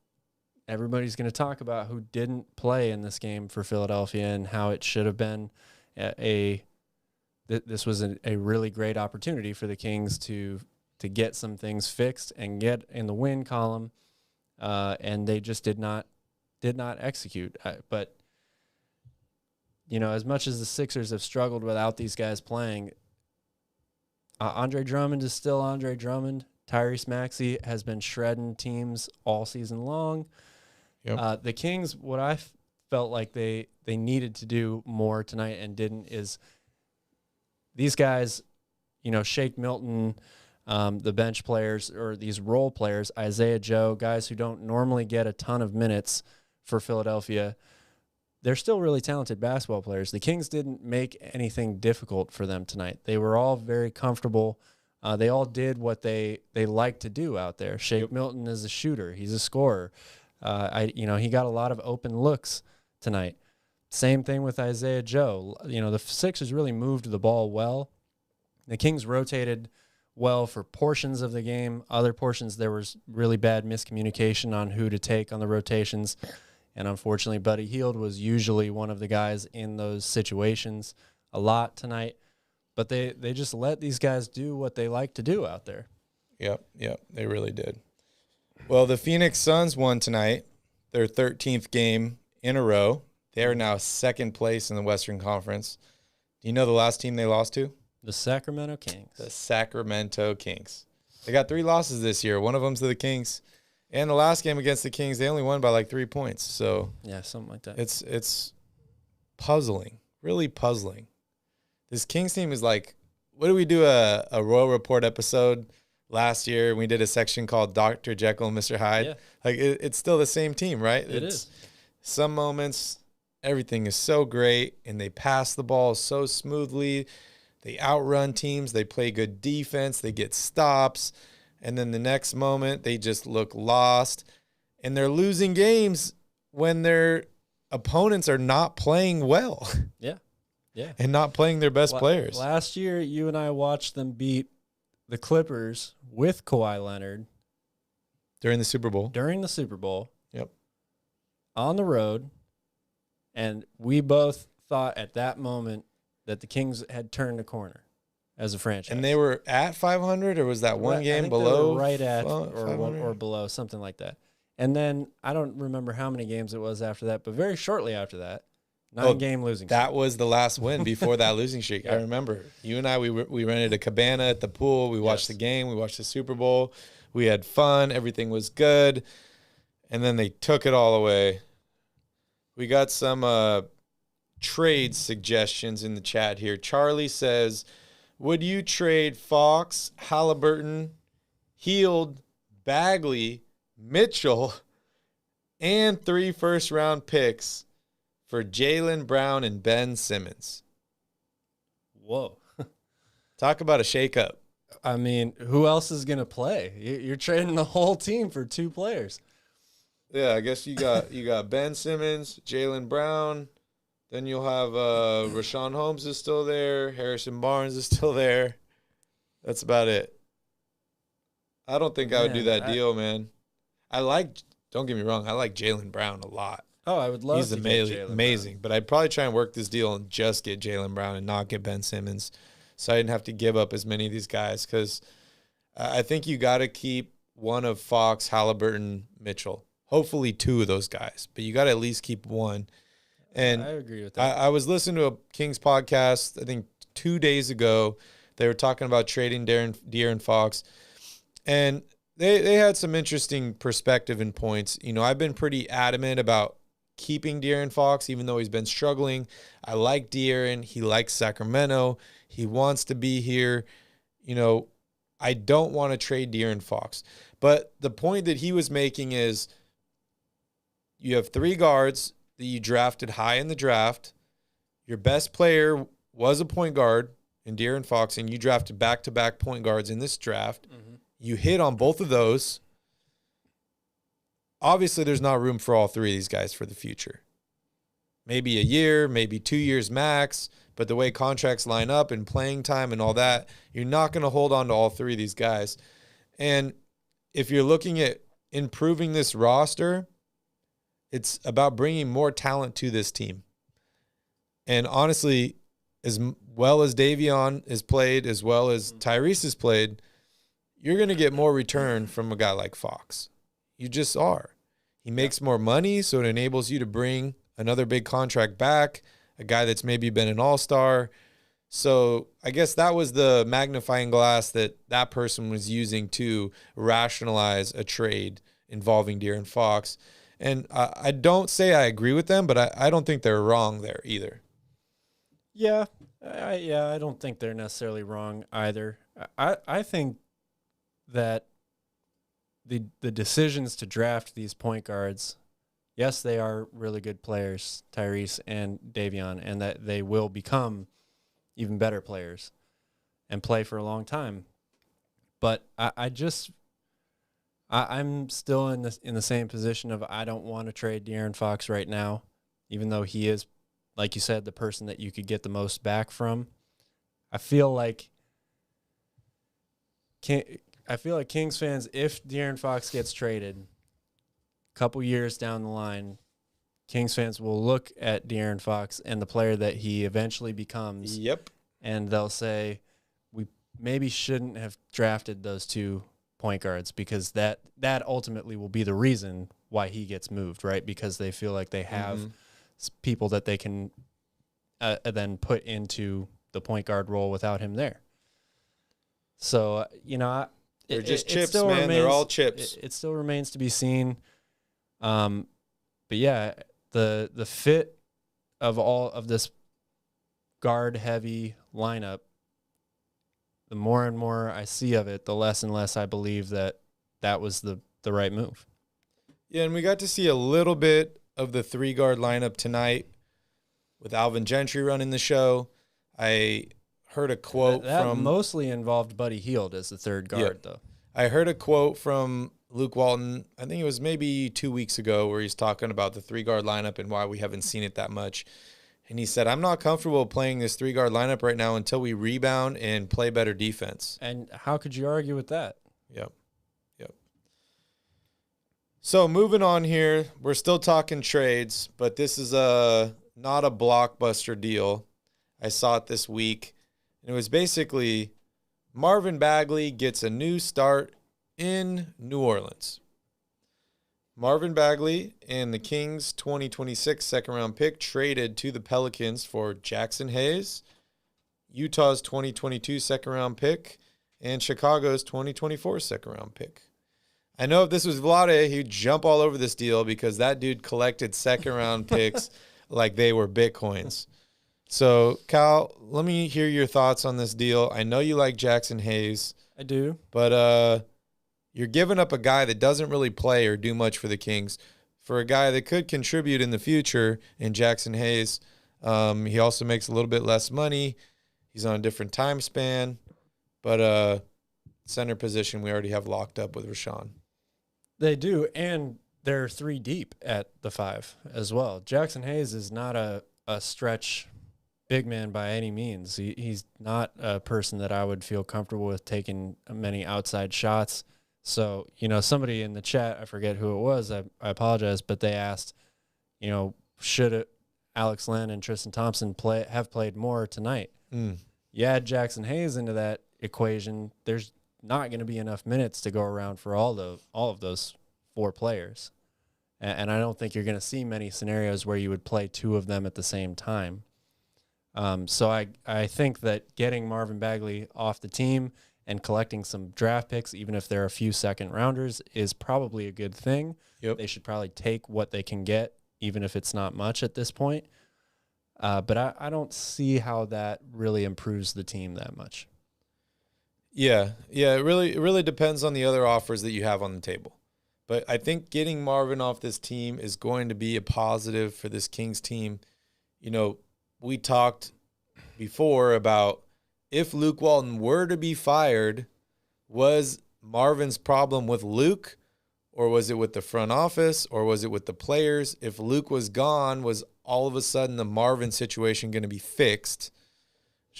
[SPEAKER 3] everybody's going to talk about who didn't play in this game for Philadelphia and how it should have been this was a really great opportunity for the Kings to get some things fixed and get in the win column. And they just did not execute. But, you know, as much as the Sixers have struggled without these guys playing, Andre Drummond is still Andre Drummond. Tyrese Maxey has been shredding teams all season long. Yep. The Kings, what I felt like they needed to do more tonight and didn't is these guys, you know, Shake Milton, the bench players or these role players, Isaiah Joe, guys who don't normally get a ton of minutes for Philadelphia, they're still really talented basketball players. The Kings didn't make anything difficult for them tonight. They were all very comfortable. They all did what they like to do out there. Shake Milton is a shooter. He's a scorer. He got a lot of open looks tonight. Same thing with Isaiah Joe. You know, the Sixers really moved the ball well. The Kings rotated well for portions of the game. Other portions, there was really bad miscommunication on who to take on the rotations. And unfortunately, Buddy Hield was usually one of the guys in those situations a lot tonight. But they just let these guys do what they like to do out there.
[SPEAKER 2] Yep, they really did. Well, the Phoenix Suns won tonight, their 13th game in a row. They are now second place in the Western Conference. Do you know the last team they lost to?
[SPEAKER 3] The Sacramento Kings.
[SPEAKER 2] The Sacramento Kings. They got 3 losses this year. One of them's to the Kings. And the last game against the Kings, they only won by like 3 points. So
[SPEAKER 3] yeah, something like that.
[SPEAKER 2] It's puzzling, really puzzling. This Kings team is like, what did we do a Royal Report episode last year? We did a section called Dr. Jekyll and Mr. Hyde. Yeah. Like it's still the same team, right?
[SPEAKER 3] It is.
[SPEAKER 2] Some moments, everything is so great, and they pass the ball so smoothly. They outrun teams. They play good defense. They get stops. And then the next moment, they just look lost. And they're losing games when their opponents are not playing well.
[SPEAKER 3] Yeah. Yeah.
[SPEAKER 2] And not playing their best players.
[SPEAKER 3] Last year, you and I watched them beat the Clippers with Kawhi Leonard.
[SPEAKER 2] During the Super Bowl.
[SPEAKER 3] Yep. On the road. And we both thought at that moment that the Kings had turned a corner as a franchise.
[SPEAKER 2] And they were at 500, or was that one game below?
[SPEAKER 3] Right at or below, something like that. And then I don't remember how many games it was after that, but very shortly after that, 9-game losing streak.
[SPEAKER 2] That was the last win before that losing streak. Yeah. I remember. You and I, we rented a cabana at the pool. We watched the game. We watched the Super Bowl. We had fun. Everything was good. And then they took it all away. We got some trade suggestions in the chat here. Charlie says, would you trade Fox, Haliburton, Hield, Bagley, Mitchell, and 3 first-round picks for Jaylen Brown and Ben Simmons?
[SPEAKER 3] Whoa.
[SPEAKER 2] Talk about a shakeup.
[SPEAKER 3] I mean, who else is going to play? You're trading the whole team for 2 players.
[SPEAKER 2] Yeah, I guess you got Ben Simmons, Jaylen Brown. Then you'll have Rashawn Holmes is still there. Harrison Barnes is still there. That's about it. I don't think I would do that deal, man. Don't get me wrong, I like Jaylen Brown a lot.
[SPEAKER 3] Oh, I would love
[SPEAKER 2] He's amazing. But I'd probably try and work this deal and just get Jaylen Brown and not get Ben Simmons, so I didn't have to give up as many of these guys, because I think you got to keep one of Fox, Haliburton, Mitchell. Hopefully 2 of those guys, but you got to at least keep one. And
[SPEAKER 3] I agree with that.
[SPEAKER 2] I was listening to a Kings podcast, I think 2 days ago. They were talking about trading De'Aaron Fox, and they had some interesting perspective and points. You know, I've been pretty adamant about keeping De'Aaron Fox, even though he's been struggling. I like De'Aaron. He likes Sacramento. He wants to be here. You know, I don't want to trade De'Aaron Fox. But the point that he was making is you have 3 guards that you drafted high in the draft. Your best player was a point guard in De'Aaron Fox, and you drafted back-to-back point guards in this draft. Mm-hmm. You hit on both of those. Obviously, there's not room for all 3 of these guys for the future. Maybe a year, maybe 2 years max, but the way contracts line up and playing time and all that, you're not going to hold on to all 3 of these guys. And if you're looking at improving this roster, it's about bringing more talent to this team. And honestly, as well as Davion has played, as well as Tyrese has played, you're going to get more return from a guy like Fox. You just are. He makes more money, so it enables you to bring another big contract back, a guy that's maybe been an all-star. So I guess that was the magnifying glass that person was using to rationalize a trade involving De'Aaron Fox. And I don't say I agree with them, but I don't think they're wrong there either.
[SPEAKER 3] Yeah, I don't think they're necessarily wrong either. I think that the decisions to draft these point guards, yes, they are really good players, Tyrese and Davion, and that they will become even better players and play for a long time. But I'm still in the same position of I don't want to trade De'Aaron Fox right now, even though he is, like you said, the person that you could get the most back from. I feel like Kings fans, if De'Aaron Fox gets traded a couple years down the line, Kings fans will look at De'Aaron Fox and the player that he eventually becomes.
[SPEAKER 2] Yep.
[SPEAKER 3] And they'll say, we maybe shouldn't have drafted those 2 point guards, because that ultimately will be the reason why he gets moved, right? Because they feel like they have people that they can then put into the point guard role without him there. So,
[SPEAKER 2] they're just chips, man. They're all chips.
[SPEAKER 3] It still remains to be seen. But yeah, the fit of all of this guard heavy lineup, the more and more I see of it, the less and less I believe that was the right move.
[SPEAKER 2] Yeah, and we got to see a little bit of the 3-guard lineup tonight with Alvin Gentry running the show. I heard a quote
[SPEAKER 3] that mostly involved Buddy Hield as the 3rd guard, though.
[SPEAKER 2] I heard a quote from Luke Walton, I think it was maybe 2 weeks ago, where he's talking about the 3-guard lineup and why we haven't seen it that much. And he said, I'm not comfortable playing this 3-guard lineup right now until we rebound and play better defense.
[SPEAKER 3] And how could you argue with that?
[SPEAKER 2] Yep. So moving on here, we're still talking trades, but this is not a blockbuster deal. I saw it this week. And it was basically Marvin Bagley gets a new start in New Orleans. Marvin Bagley and the Kings' 2026 second-round pick traded to the Pelicans for Jackson Hayes, Utah's 2022 second-round pick, and Chicago's 2024 second-round pick. I know if this was Vlade, he'd jump all over this deal because that dude collected second-round picks like they were Bitcoins. So, Kyle, let me hear your thoughts on this deal. I know you like Jackson Hayes.
[SPEAKER 3] I do.
[SPEAKER 2] But you're giving up a guy that doesn't really play or do much for the Kings for a guy that could contribute in the future in Jackson Hayes. He also makes a little bit less money. He's on a different time span. But center position we already have locked up with Rashawn.
[SPEAKER 3] They do, and they're 3 deep at the 5 as well. Jackson Hayes is not a stretch big man by any means. He's not a person that I would feel comfortable with taking many outside shots. So, somebody in the chat, I forget who it was, I apologize, but they asked, should Alex Len and Tristan Thompson have played more tonight? You add Jackson Hayes into that equation, there's not going to be enough minutes to go around for all of those 4 players. And I don't think you're going to see many scenarios where you would play 2 of them at the same time. So I think that getting Marvin Bagley off the team and collecting some draft picks, even if they're a few second rounders, is probably a good thing.
[SPEAKER 2] Yep.
[SPEAKER 3] They should probably take what they can get, even if it's not much at this point. But I don't see how that really improves the team that much.
[SPEAKER 2] Yeah. It really depends on the other offers that you have on the table. But I think getting Marvin off this team is going to be a positive for this Kings team. You know, we talked before about if Luke Walton were to be fired, was Marvin's problem with Luke, or was it with the front office, or was it with the players? If Luke was gone, was all of a sudden the Marvin situation going to be fixed?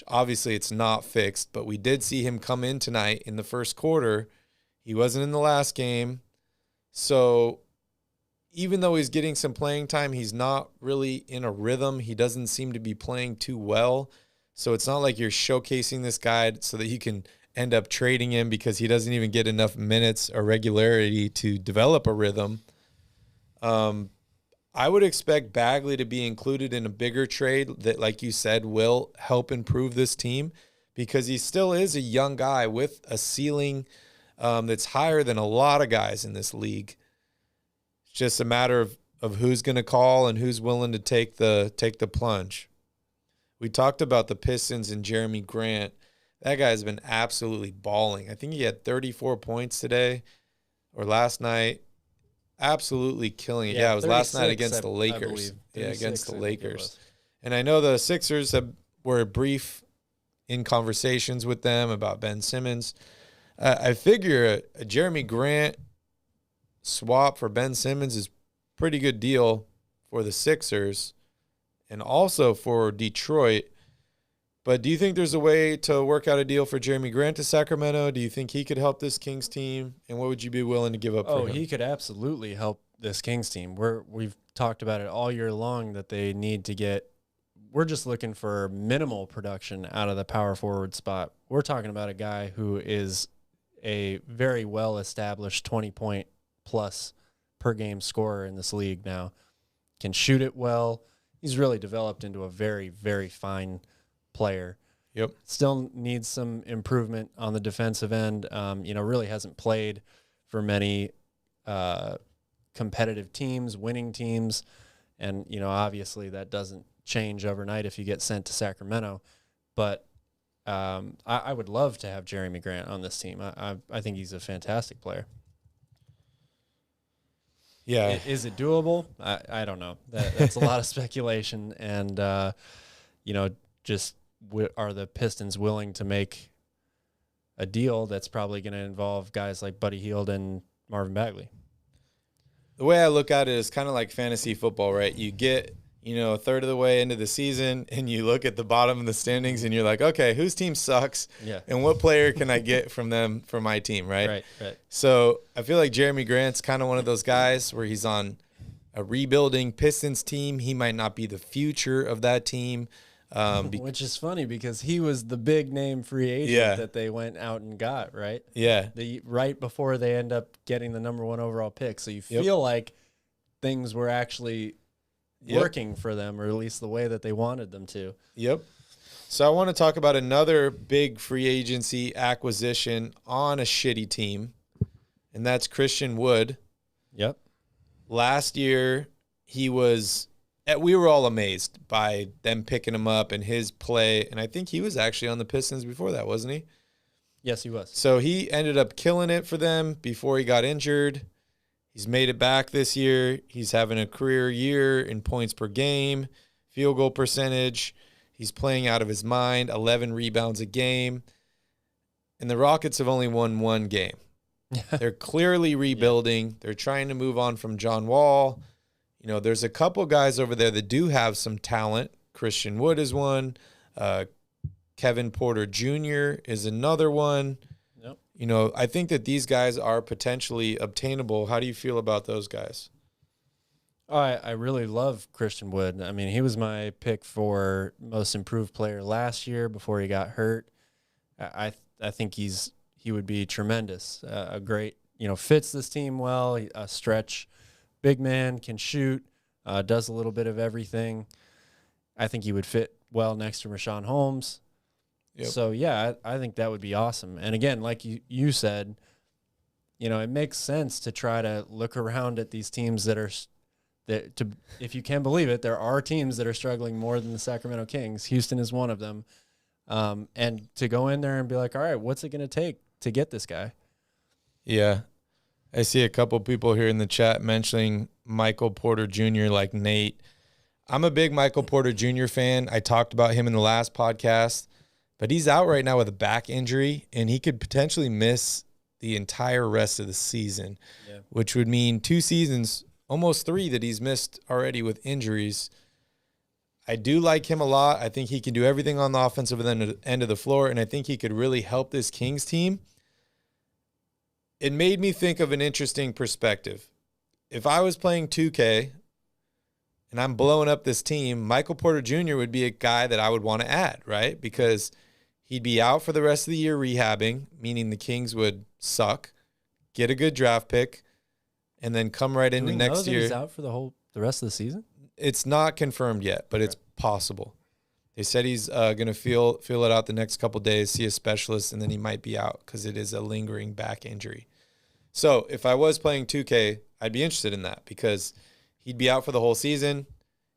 [SPEAKER 2] Obviously, it's not fixed, but we did see him come in tonight in the first quarter. He wasn't in the last game. So even though he's getting some playing time, he's not really in a rhythm. He doesn't seem to be playing too well. So it's not like you're showcasing this guy so that you can end up trading him because he doesn't even get enough minutes or regularity to develop a rhythm. I would expect Bagley to be included in a bigger trade that, like you said, will help improve this team because he still is a young guy with a ceiling that's higher than a lot of guys in this league. It's just a matter of who's going to call and who's willing to take the plunge. We talked about the Pistons and Jeremy Grant. That guy's been absolutely balling. I think he had 34 points today or last night. Absolutely killing it. Yeah, it was last night against the Lakers. Yeah, against the Lakers. And I know the Sixers were brief in conversations with them about Ben Simmons. I figure a Jeremy Grant swap for Ben Simmons is a pretty good deal for the Sixers and also for Detroit. But do you think there's a way to work out a deal for Jeremy Grant to Sacramento? Do you think he could help this Kings team? And what would you be willing to give up for him?
[SPEAKER 3] He could absolutely help this Kings team. We've talked about it all year long that they need to get – we're just looking for minimal production out of the power forward spot. We're talking about a guy who is a very well-established 20-point-plus per game scorer in this league now. Can shoot it well. He's really developed into a very, very fine player.
[SPEAKER 2] Yep.
[SPEAKER 3] Still needs some improvement on the defensive end. Really hasn't played for many competitive teams, winning teams. And, obviously that doesn't change overnight if you get sent to Sacramento. But I would love to have Jeremy Grant on this team. I think he's a fantastic player.
[SPEAKER 2] Yeah.
[SPEAKER 3] Is it doable? I don't know. That's a lot of speculation. And, are the Pistons willing to make a deal that's probably going to involve guys like Buddy Hield and Marvin Bagley?
[SPEAKER 2] The way I look at it is kind of like fantasy football, right? You get, a third of the way into the season and you look at the bottom of the standings and you're like, okay, whose team sucks?
[SPEAKER 3] Yeah.
[SPEAKER 2] And what player can I get from them for my team, right?
[SPEAKER 3] Right.
[SPEAKER 2] So I feel like Jeremy Grant's kind of one of those guys where he's on a rebuilding Pistons team. He might not be the future of that team.
[SPEAKER 3] Which is funny because he was the big name free agent that they went out and got, right?
[SPEAKER 2] Yeah.
[SPEAKER 3] Right before they end up getting the number 1 overall pick. So you feel like things were actually working for them, or at least the way that they wanted them to.
[SPEAKER 2] Yep. So I want to talk about another big free agency acquisition on a shitty team, and that's Christian Wood.
[SPEAKER 3] Yep.
[SPEAKER 2] Last year, we were all amazed by them picking him up and his play. And I think he was actually on the Pistons before that, wasn't he?
[SPEAKER 3] Yes, he was.
[SPEAKER 2] So he ended up killing it for them before he got injured. He's made it back this year. He's having a career year in points per game, field goal percentage. He's playing out of his mind, 11 rebounds a game. And the Rockets have only won 1 game. They're clearly rebuilding. They're trying to move on from John Wall. There's a couple guys over there that do have some talent. Christian Wood is one. Kevin Porter Jr. is another one. Yep. I think that these guys are potentially obtainable. How do you feel about those guys?
[SPEAKER 3] I really love Christian Wood. I mean, he was my pick for most improved player last year before he got hurt. I think he would be tremendous. A great, fits this team well. A stretch big man, can shoot, does a little bit of everything. I think he would fit well next to Rashawn Holmes. Yep. So, I think that would be awesome. And, again, like you said, it makes sense to try to look around at these teams if you can believe it, there are teams that are struggling more than the Sacramento Kings. Houston is one of them. and to go in there and be like, all right, what's it going to take to get this guy?
[SPEAKER 2] Yeah. I see a couple people here in the chat mentioning Michael Porter Jr. like Nate. I'm a big Michael Porter Jr. fan. I talked about him in the last podcast, but he's out right now with a back injury, and he could potentially miss the entire rest of the season, which would mean 2 seasons, almost 3 that he's missed already with injuries. I do like him a lot. I think he can do everything on the offensive end of the floor, and I think he could really help this Kings team. It made me think of an interesting perspective. If I was playing 2K and I'm blowing up this team, Michael Porter Jr. would be a guy that I would want to add, right? Because he'd be out for the rest of the year rehabbing, meaning the Kings would suck, get a good draft pick, and then come right into next year.
[SPEAKER 3] He's out for the rest of the season?
[SPEAKER 2] It's not confirmed yet, but it's possible. They said he's going to feel it out the next couple of days, see a specialist, and then he might be out because it is a lingering back injury. So if I was playing 2K, I'd be interested in that because he'd be out for the whole season.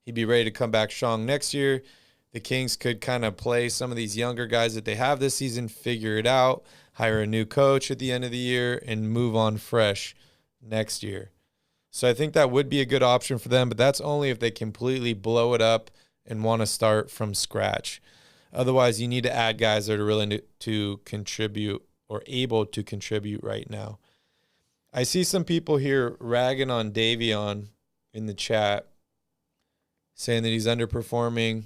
[SPEAKER 2] He'd be ready to come back strong next year. The Kings could kind of play some of these younger guys that they have this season, figure it out, hire a new coach at the end of the year, and move on fresh next year. So I think that would be a good option for them, but that's only if they completely blow it up and want to start from scratch. Otherwise, you need to add guys that are willing to contribute or able to contribute right now. I see some people here ragging on Davion in the chat, saying that he's underperforming.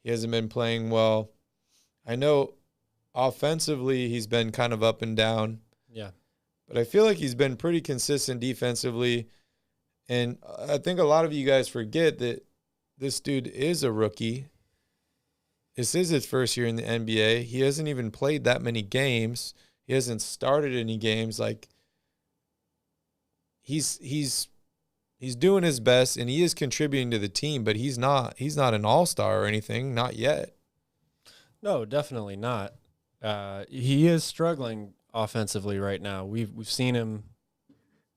[SPEAKER 2] He hasn't been playing well. I know offensively he's been kind of up and down.
[SPEAKER 3] Yeah.
[SPEAKER 2] But I feel like he's been pretty consistent defensively. And I think a lot of you guys forget that this dude is a rookie. This is his first year in the NBA. He hasn't even played that many games. He hasn't started any games. Like, he's doing his best, and he is contributing to the team, but he's not an all-star or anything, not yet.
[SPEAKER 3] No, definitely not. He is struggling offensively right now. We've seen him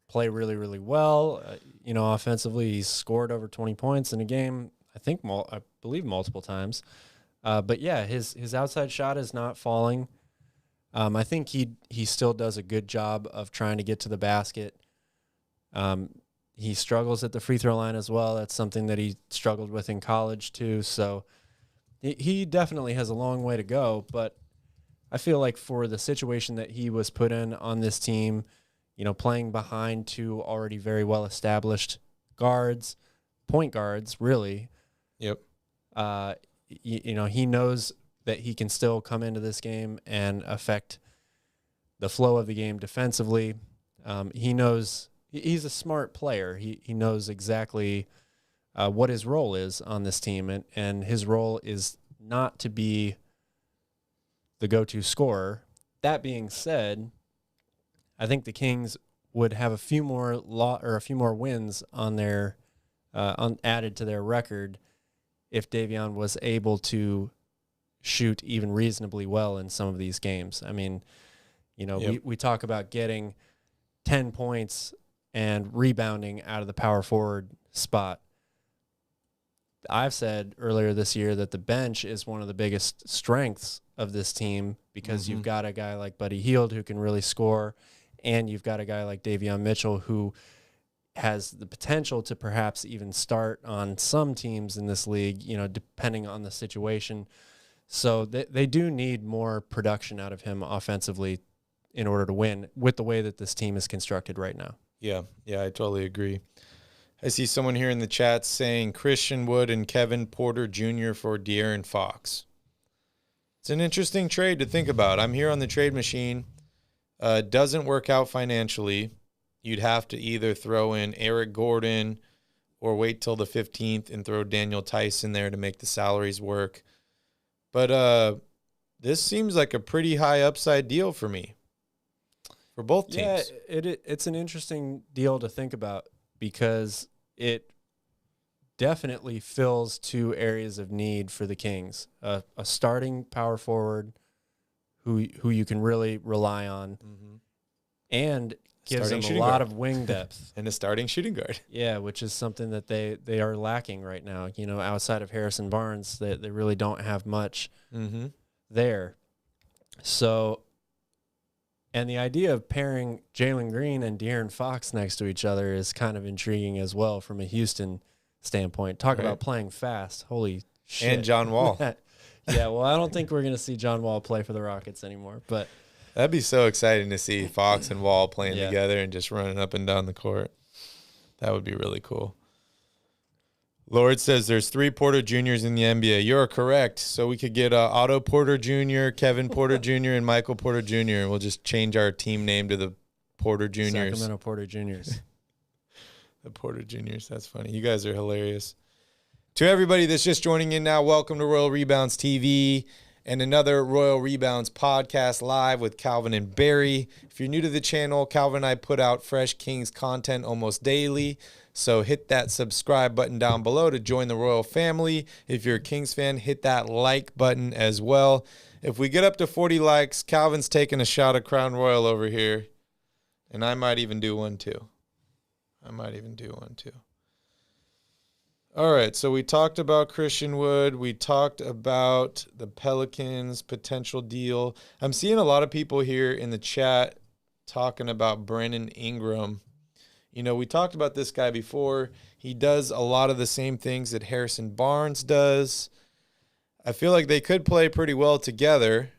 [SPEAKER 3] play really, really well. Offensively, he's scored over 20 points in a game, I believe multiple times. But yeah, his outside shot is not falling. I think he still does a good job of trying to get to the basket. He struggles at the free throw line as well. That's something that he struggled with in college too. So he definitely has a long way to go, but I feel like for the situation that he was put in on this team, playing behind 2 already very well established guards, point guards, really.
[SPEAKER 2] Yep.
[SPEAKER 3] He knows that he can still come into this game and affect the flow of the game defensively. He knows he's a smart player. He knows exactly what his role is on this team, and his role is not to be the go-to scorer. That being said, I think the Kings would have a few more wins on their added to their record if Davion was able to shoot even reasonably well in some of these games. I mean, we talk about getting 10 points and rebounding out of the power forward spot. I've said earlier this year that the bench is one of the biggest strengths of this team because you've got a guy like Buddy Hield who can really score, and you've got a guy like Davion Mitchell who has the potential to perhaps even start on some teams in this league, depending on the situation. So they do need more production out of him offensively in order to win with the way that this team is constructed right now.
[SPEAKER 2] Yeah, I totally agree. I see someone here in the chat saying Christian Wood and Kevin Porter Jr. for De'Aaron Fox. It's an interesting trade to think about. I'm here on the trade machine. Doesn't work out financially. You'd have to either throw in Eric Gordon or wait till the 15th and throw Daniel Tice in there to make the salaries work. But this seems like a pretty high upside deal for me, for both teams.
[SPEAKER 3] Yeah, it's an interesting deal to think about because it definitely fills 2 areas of need for the Kings. A starting power forward who you can really rely on, and gives them a lot of wing depth.
[SPEAKER 2] And a starting shooting guard.
[SPEAKER 3] Yeah, which is something that they are lacking right now. Outside of Harrison Barnes, they really don't have much. there. So, and the idea of pairing Jalen Green and De'Aaron Fox next to each other is kind of intriguing as well from a Houston standpoint. Talk about playing fast. Holy shit.
[SPEAKER 2] And John Wall.
[SPEAKER 3] Yeah, well, I don't think we're going to see John Wall play for the Rockets anymore, but
[SPEAKER 2] that'd be so exciting to see Fox and Wall playing together and just running up and down the court. That would be really cool. Lord says there's 3 Porter Juniors in the NBA. You're correct. So we could get Otto Porter Jr., Kevin Porter Jr., and Michael Porter Jr., and we'll just change our team name to the Porter Juniors.
[SPEAKER 3] Sacramento Porter Juniors.
[SPEAKER 2] The Porter Juniors. That's funny. You guys are hilarious. To everybody that's just joining in now, welcome to Royal Rebounds TV and another Royal Rebounds podcast live with Calvin and Barry. If you're new to the channel, Calvin and I put out fresh Kings content almost daily. So hit that subscribe button down below to join the Royal family. If you're a Kings fan, hit that like button as well. If we get up to 40 likes, Calvin's taking a shot of Crown Royal over here. And I might even do one too. All right, so we talked about Christian Wood. We talked about the Pelicans' potential deal. I'm seeing a lot of people here in the chat talking about Brandon Ingram. You know, we talked about this guy before. He does a lot of the same things that Harrison Barnes does. I feel like they could play pretty well together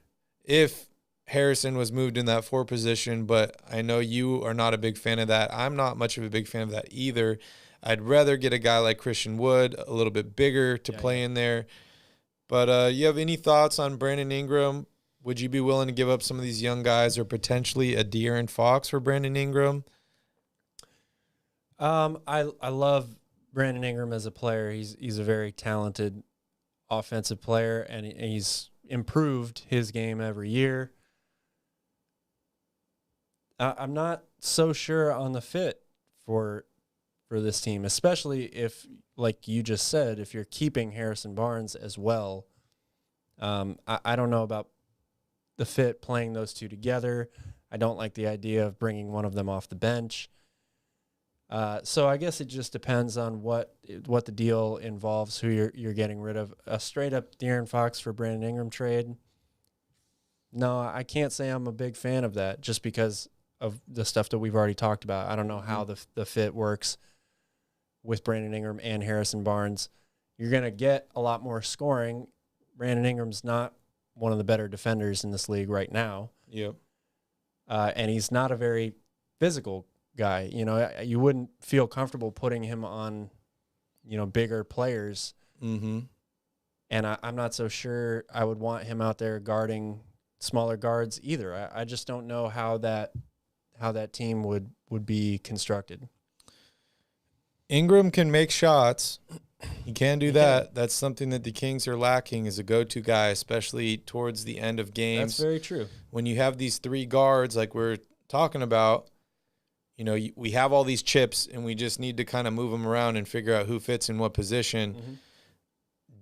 [SPEAKER 2] if Harrison was moved in that 4 position, but I know you are not a big fan of that. I'm not much of a big fan of that either. I'd rather get a guy like Christian Wood, a little bit bigger to play in there. But you have any thoughts on Brandon Ingram? Would you be willing to give up some of these young guys or potentially a De'Aaron Fox for Brandon Ingram?
[SPEAKER 3] I love Brandon Ingram as a player. He's a very talented offensive player, and he's improved his game every year. I'm not so sure on the fit for this team, especially if, like you just said, if you're keeping Harrison Barnes as well. I don't know about the fit playing those two together. I don't like the idea of bringing one of them off the bench. So I guess it just depends on what the deal involves, who you're getting rid of. A straight-up De'Aaron Fox for Brandon Ingram trade, no, I can't say I'm a big fan of that just because of the stuff that we've already talked about. I don't know how the fit works with Brandon Ingram and Harrison Barnes. You're going to get a lot more scoring. Brandon Ingram's not one of the better defenders in this league right now.
[SPEAKER 2] Yep.
[SPEAKER 3] And he's not a very physical guy. You know, you wouldn't feel comfortable putting him on, bigger players.
[SPEAKER 2] Mm-hmm.
[SPEAKER 3] And I'm not so sure I would want him out there guarding smaller guards either. I just don't know how that team would be constructed.
[SPEAKER 2] Ingram can make shots. He can do that. That's something that the Kings are lacking, is a go-to guy, especially towards the end of games.
[SPEAKER 3] That's very true.
[SPEAKER 2] When you have these 3 guards like we're talking about, we have all these chips, and we just need to kind of move them around and figure out who fits in what position.
[SPEAKER 3] Mm-hmm.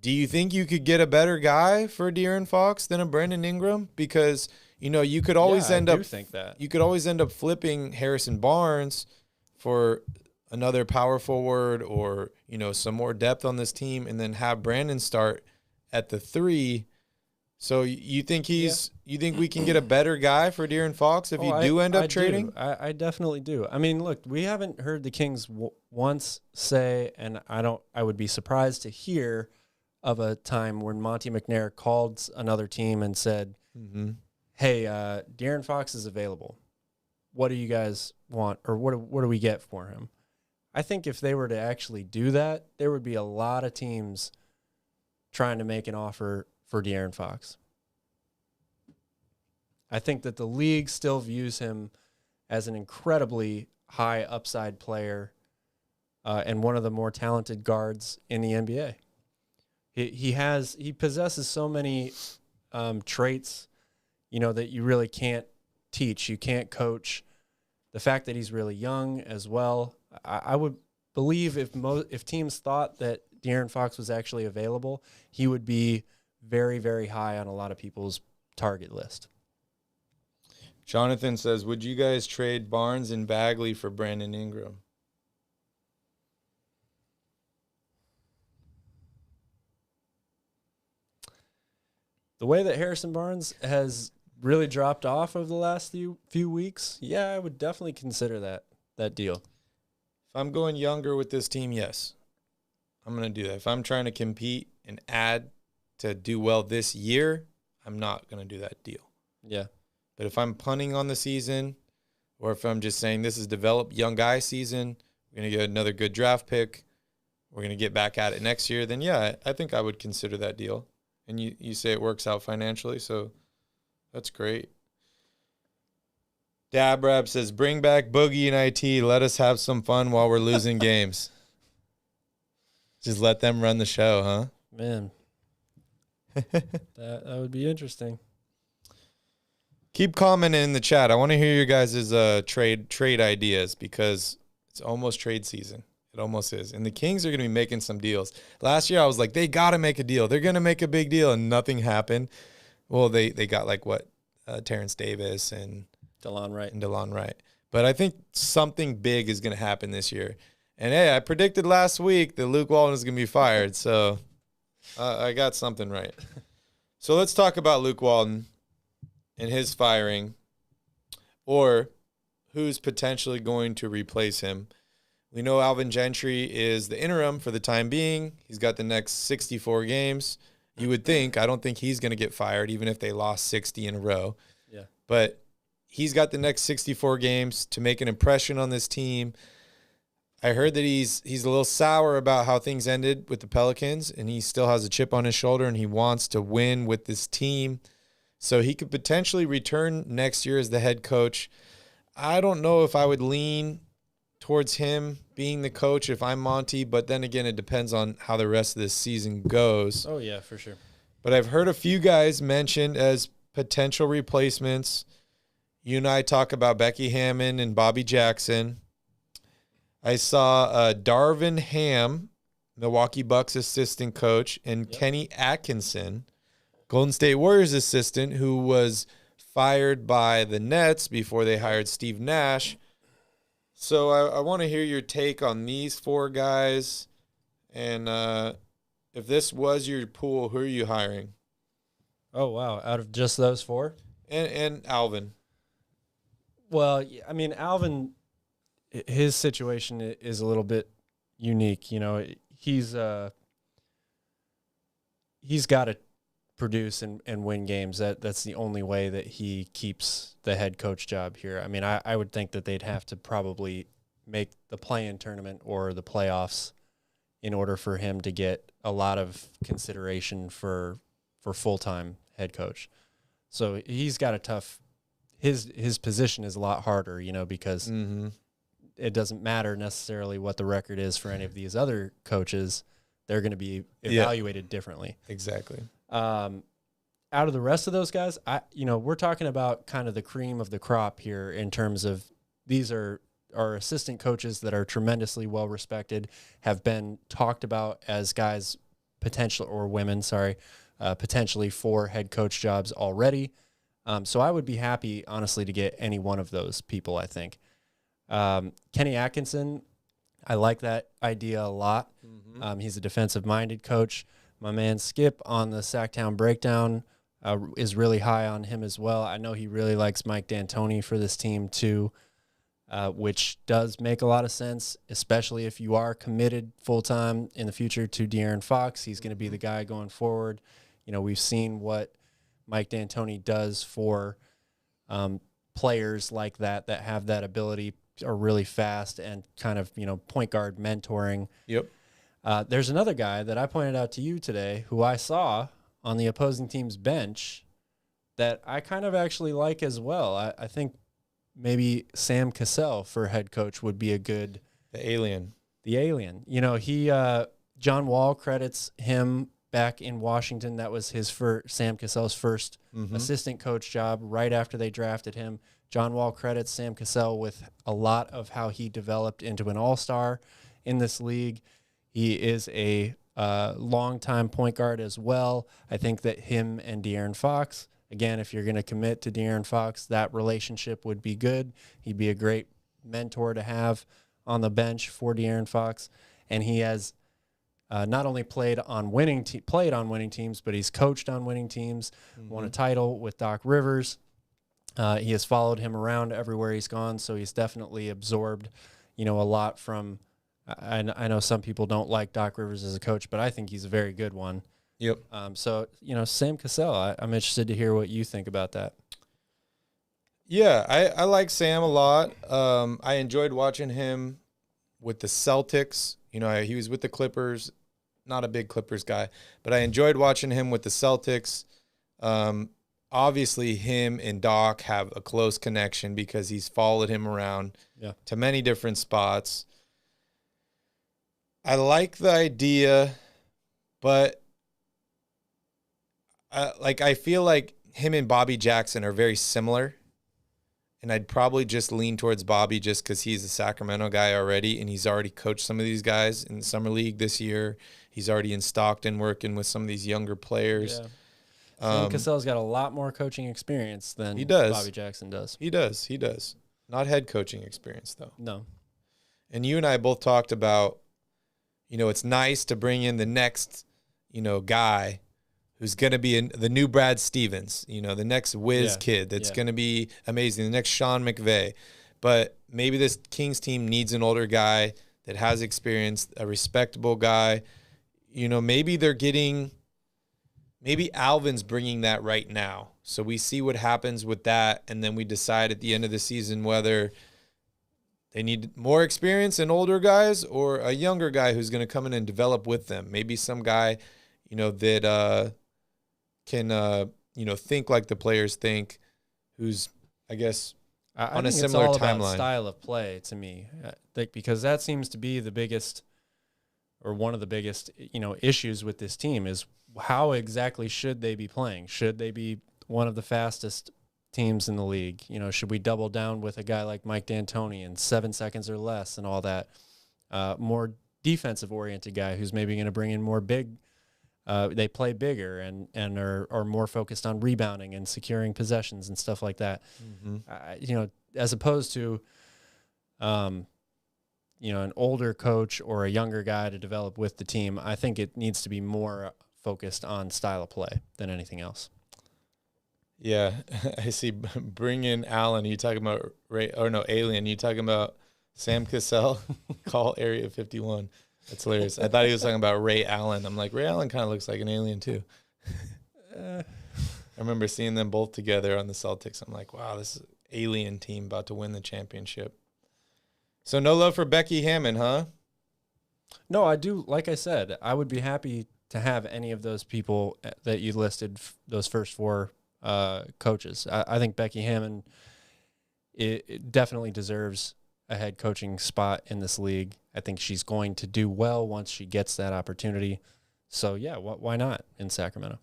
[SPEAKER 2] Do you think you could get a better guy for De'Aaron Fox than a Brandon Ingram? Because, you could always
[SPEAKER 3] think that.
[SPEAKER 2] You could always end up flipping Harrison Barnes for another power forward or, some more depth on this team, and then have Brandon start at the 3. So you think you think we can get a better guy for De'Aaron Fox if you do end up trading?
[SPEAKER 3] I definitely do. I mean, look, we haven't heard the Kings once say, and I would be surprised to hear of a time when Monty McNair called another team and said, hey, De'Aaron Fox is available. What do you guys want, or what do we get for him? I think if they were to actually do that, there would be a lot of teams trying to make an offer for De'Aaron Fox. I think that the league still views him as an incredibly high upside player and one of the more talented guards in the NBA. He possesses so many traits, that you really can't teach. You can't coach. The fact that he's really young as well. I would believe if teams thought that De'Aaron Fox was actually available, he would be very, very high on a lot of people's target list.
[SPEAKER 2] Jonathan says, would you guys trade Barnes and Bagley for Brandon Ingram?
[SPEAKER 3] The way that Harrison Barnes has really dropped off over the last few weeks, yeah, I would definitely consider that deal.
[SPEAKER 2] If I'm going younger with this team, yes, I'm going to do that. If I'm trying to compete and add to do well this year, I'm not going to do that deal.
[SPEAKER 3] Yeah.
[SPEAKER 2] But if I'm punting on the season, or if I'm just saying this is develop young guy season, we're going to get another good draft pick, we're going to get back at it next year, then yeah, I think I would consider that deal. And you say it works out financially, so that's great. Dabrab says, bring back Boogie and IT. Let us have some fun while we're losing games. Just let them run the show, huh?
[SPEAKER 3] Man, that would be interesting.
[SPEAKER 2] Keep commenting in the chat. I want to hear your guys' trade ideas because it's almost trade season. It almost is. And the Kings are going to be making some deals. Last year, I was like, they got to make a deal. They're going to make a big deal, and nothing happened. Well, they got like what? Terrence Davis and DeLon Wright. But I think something big is going to happen this year. And, hey, I predicted last week that Luke Walton is going to be fired, so I got something right. So let's talk about Luke Walton and his firing, or who's potentially going to replace him. We know Alvin Gentry is the interim for the time being. He's got the next 64 games. You would think, I don't think he's going to get fired, even if they lost 60 in a row.
[SPEAKER 3] Yeah.
[SPEAKER 2] But he's got the next 64 games to make an impression on this team. I heard that he's a little sour about how things ended with the Pelicans, and he still has a chip on his shoulder, and he wants to win with this team. So he could potentially return next year as the head coach. I don't know if I would lean towards him being the coach if I'm Monty, but then again, it depends on how the rest of this season goes.
[SPEAKER 3] Oh, yeah, for sure.
[SPEAKER 2] But I've heard a few guys mentioned as potential replacements. You and I talk about Becky Hammon and Bobby Jackson. I saw Darvin Ham, Milwaukee Bucks assistant coach, and Kenny Atkinson, Golden State Warriors assistant, who was fired by the Nets before they hired Steve Nash. So I want to hear your take on these four guys. And if this was your pool, who are you hiring?
[SPEAKER 3] Oh, wow. Out of just those four?
[SPEAKER 2] And Alvin.
[SPEAKER 3] Well, I mean, Alvin, his situation is a little bit unique. You know, he's got to produce and win games. That's the only way that he keeps the head coach job here. I mean, I would think that they'd have to probably make the play-in tournament or the playoffs in order for him to get a lot of consideration for full-time head coach. So he's got a tough his position is a lot harder, you know, because it doesn't matter necessarily what the record is for any of these other coaches. They're going to be evaluated differently.
[SPEAKER 2] Exactly.
[SPEAKER 3] Out of the rest of those guys, we're talking about kind of the cream of the crop here in terms of these are our assistant coaches that are tremendously well respected, have been talked about as guys potential or women, potentially for head coach jobs already. So I would be happy, honestly, to get any one of those people, I think. Kenny Atkinson, I like that idea a lot. He's a defensive-minded coach. My man Skip on the Sacktown Breakdown is really high on him as well. I know he really likes Mike D'Antoni for this team too, which does make a lot of sense, especially if you are committed full-time in the future to De'Aaron Fox. He's going to be the guy going forward. You know, we've seen what Mike D'Antoni does for players like that have that ability, are really fast and kind of, point guard mentoring.
[SPEAKER 2] Yep.
[SPEAKER 3] There's another guy that I pointed out to you today who I saw on the opposing team's bench that I kind of actually like as well. I think maybe Sam Cassell for head coach would be a good...
[SPEAKER 2] The alien.
[SPEAKER 3] John Wall credits him back in Washington. That was Sam Cassell's first assistant coach job right after they drafted him. John Wall credits Sam Cassell with a lot of how he developed into an all-star in this league. He is a long-time point guard as well. I think that him and De'Aaron Fox, again, if you're going to commit to De'Aaron Fox, that relationship would be good. He'd be a great mentor to have on the bench for De'Aaron Fox. And he has not only played on winning teams, but he's coached on winning teams, won a title with Doc Rivers. He has followed him around everywhere he's gone, so he's definitely absorbed, a lot from. I know some people don't like Doc Rivers as a coach, but I think he's a very good one.
[SPEAKER 2] Yep.
[SPEAKER 3] So Sam Cassell, I'm interested to hear what you think about that.
[SPEAKER 2] Yeah, I like Sam a lot. I enjoyed watching him with the Celtics. He was with the Clippers. Not a big Clippers guy, but I enjoyed watching him with the Celtics. Obviously, him and Doc have a close connection because he's followed him around to many different spots. I like the idea, but I feel like him and Bobby Jackson are very similar. And I'd probably just lean towards Bobby just because he's a Sacramento guy already, and he's already coached some of these guys in the summer league this year. He's already in Stockton working with some of these younger players.
[SPEAKER 3] Yeah. Sam Cassell's got a lot more coaching experience than Bobby Jackson does.
[SPEAKER 2] He does. Not head coaching experience, though.
[SPEAKER 3] No.
[SPEAKER 2] And you and I both talked about, it's nice to bring in the next, guy who's going to be the new Brad Stevens, the next whiz kid that's going to be amazing, the next Sean McVay. But maybe this Kings team needs an older guy that has experience, a respectable guy. Maybe Alvin's bringing that right now. So we see what happens with that, and then we decide at the end of the season whether they need more experience and older guys or a younger guy who's going to come in and develop with them. Maybe some guy, that can think like the players think, who's I guess on a similar
[SPEAKER 3] it's all
[SPEAKER 2] timeline.
[SPEAKER 3] About style of play to me, because that seems to be the biggest, or one of the biggest, issues with this team is how exactly should they be playing? Should they be one of the fastest teams in the league? Should we double down with a guy like Mike D'Antoni in 7 seconds or less and all that? More defensive oriented guy who's maybe going to bring in more big. They play bigger and are more focused on rebounding and securing possessions and stuff like that. Mm-hmm. As opposed to, an older coach or a younger guy to develop with the team. I think it needs to be more focused on style of play than anything else.
[SPEAKER 2] Yeah, I see. Bring in Allen. You talking about Alien? You talking about Sam Cassell? Call Area 51. That's hilarious. I thought he was talking about Ray Allen. I'm like, Ray Allen kind of looks like an alien too. I remember seeing them both together on the Celtics. I'm like, wow, this is an alien team about to win the championship. So no love for Becky Hammon, huh?
[SPEAKER 3] No, I do. Like I said, I would be happy to have any of those people that you listed, those first four coaches. I think Becky Hammon it definitely deserves a head coaching spot in this league. I think she's going to do well once she gets that opportunity. So, yeah, why not in Sacramento?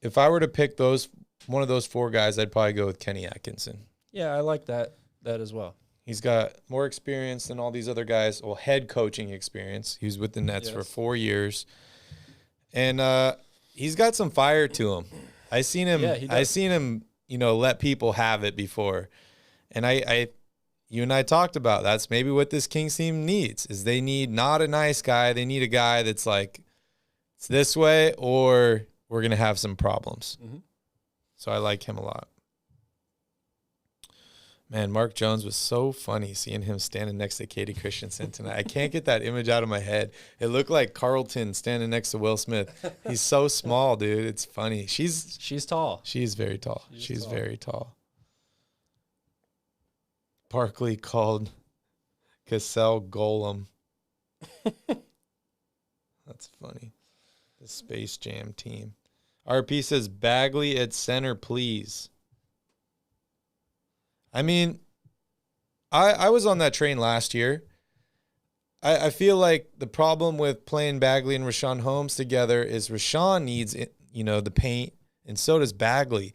[SPEAKER 2] If I were to pick one of those four guys, I'd probably go with Kenny Atkinson.
[SPEAKER 3] Yeah, I like that as well.
[SPEAKER 2] He's got more experience than all these other guys. Well, head coaching experience. He was with the Nets for 4 years. And he's got some fire to him. I seen him, let people have it before. And you and I talked about that's maybe what this Kings team needs is they need not a nice guy. They need a guy that's like, it's this way or we're going to have some problems. Mm-hmm. So I like him a lot. Man, Mark Jones was so funny seeing him standing next to Katie Christensen tonight. I can't get that image out of my head. It looked like Carlton standing next to Will Smith. He's so small, dude. It's funny. She's
[SPEAKER 3] tall.
[SPEAKER 2] She's very tall. She's very tall. Barkley called Cassell Golem. That's funny. The Space Jam team. RP says, Bagley at center, please. I mean, I was on that train last year. I feel like the problem with playing Bagley and Rashawn Holmes together is Rashawn needs, the paint, and so does Bagley.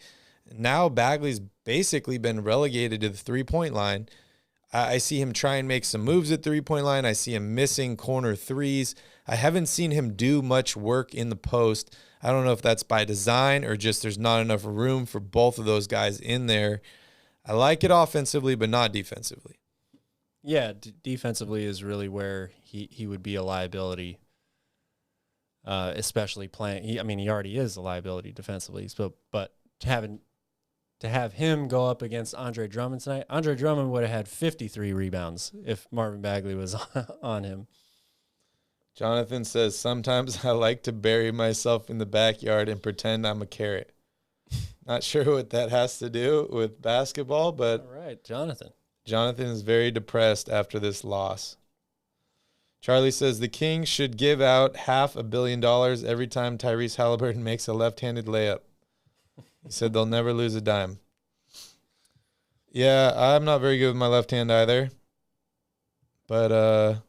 [SPEAKER 2] Now Bagley's basically been relegated to the three-point line. I see him try and make some moves at three-point line. I see him missing corner threes. I haven't seen him do much work in the post. I don't know if that's by design or just there's not enough room for both of those guys in there. I like it offensively, but not defensively.
[SPEAKER 3] Yeah, defensively is really where he would be a liability especially playing. He already is a liability defensively, but to have him go up against Andre Drummond tonight, Andre Drummond would have had 53 rebounds if Marvin Bagley was on him.
[SPEAKER 2] Jonathan says, sometimes I like to bury myself in the backyard and pretend I'm a carrot. Not sure what that has to do with basketball, but
[SPEAKER 3] all right, Jonathan.
[SPEAKER 2] Jonathan is very depressed after this loss. Charlie says the Kings should give out $500 million every time Tyrese Haliburton makes a left-handed layup. He said they'll never lose a dime. Yeah, I'm not very good with my left hand either. But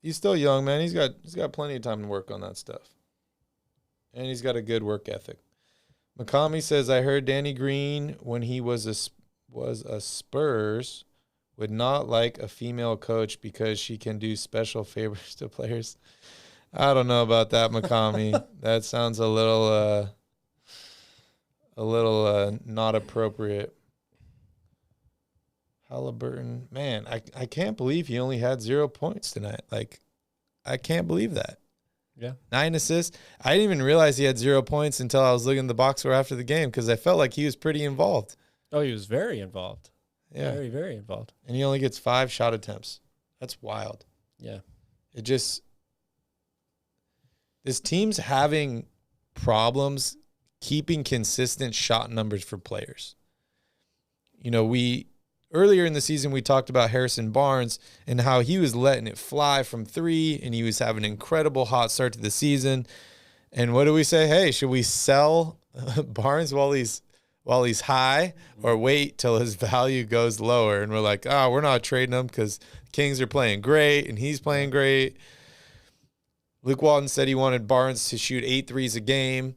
[SPEAKER 2] he's still young, man. He's got plenty of time to work on that stuff. And he's got a good work ethic. Makami says, I heard Danny Green, when he was a Spurs, would not like a female coach because she can do special favors to players. I don't know about that, Makami. That sounds a little not appropriate. Haliburton, man, I can't believe he only had 0 points tonight. Like, I can't believe that.
[SPEAKER 3] Yeah.
[SPEAKER 2] 9 assists. I didn't even realize he had 0 points until I was looking at the box score after the game because I felt like he was pretty involved.
[SPEAKER 3] Oh, he was very involved.
[SPEAKER 2] Yeah.
[SPEAKER 3] Very, very involved.
[SPEAKER 2] And he only gets 5 shot attempts. That's wild.
[SPEAKER 3] Yeah.
[SPEAKER 2] This team's having problems keeping consistent shot numbers for players. Earlier in the season, we talked about Harrison Barnes and how he was letting it fly from 3, and he was having an incredible hot start to the season. And what do we say? Hey, should we sell Barnes while he's high, or wait till his value goes lower? And we're like, we're not trading him because Kings are playing great and he's playing great. Luke Walton said he wanted Barnes to shoot 8 threes a game.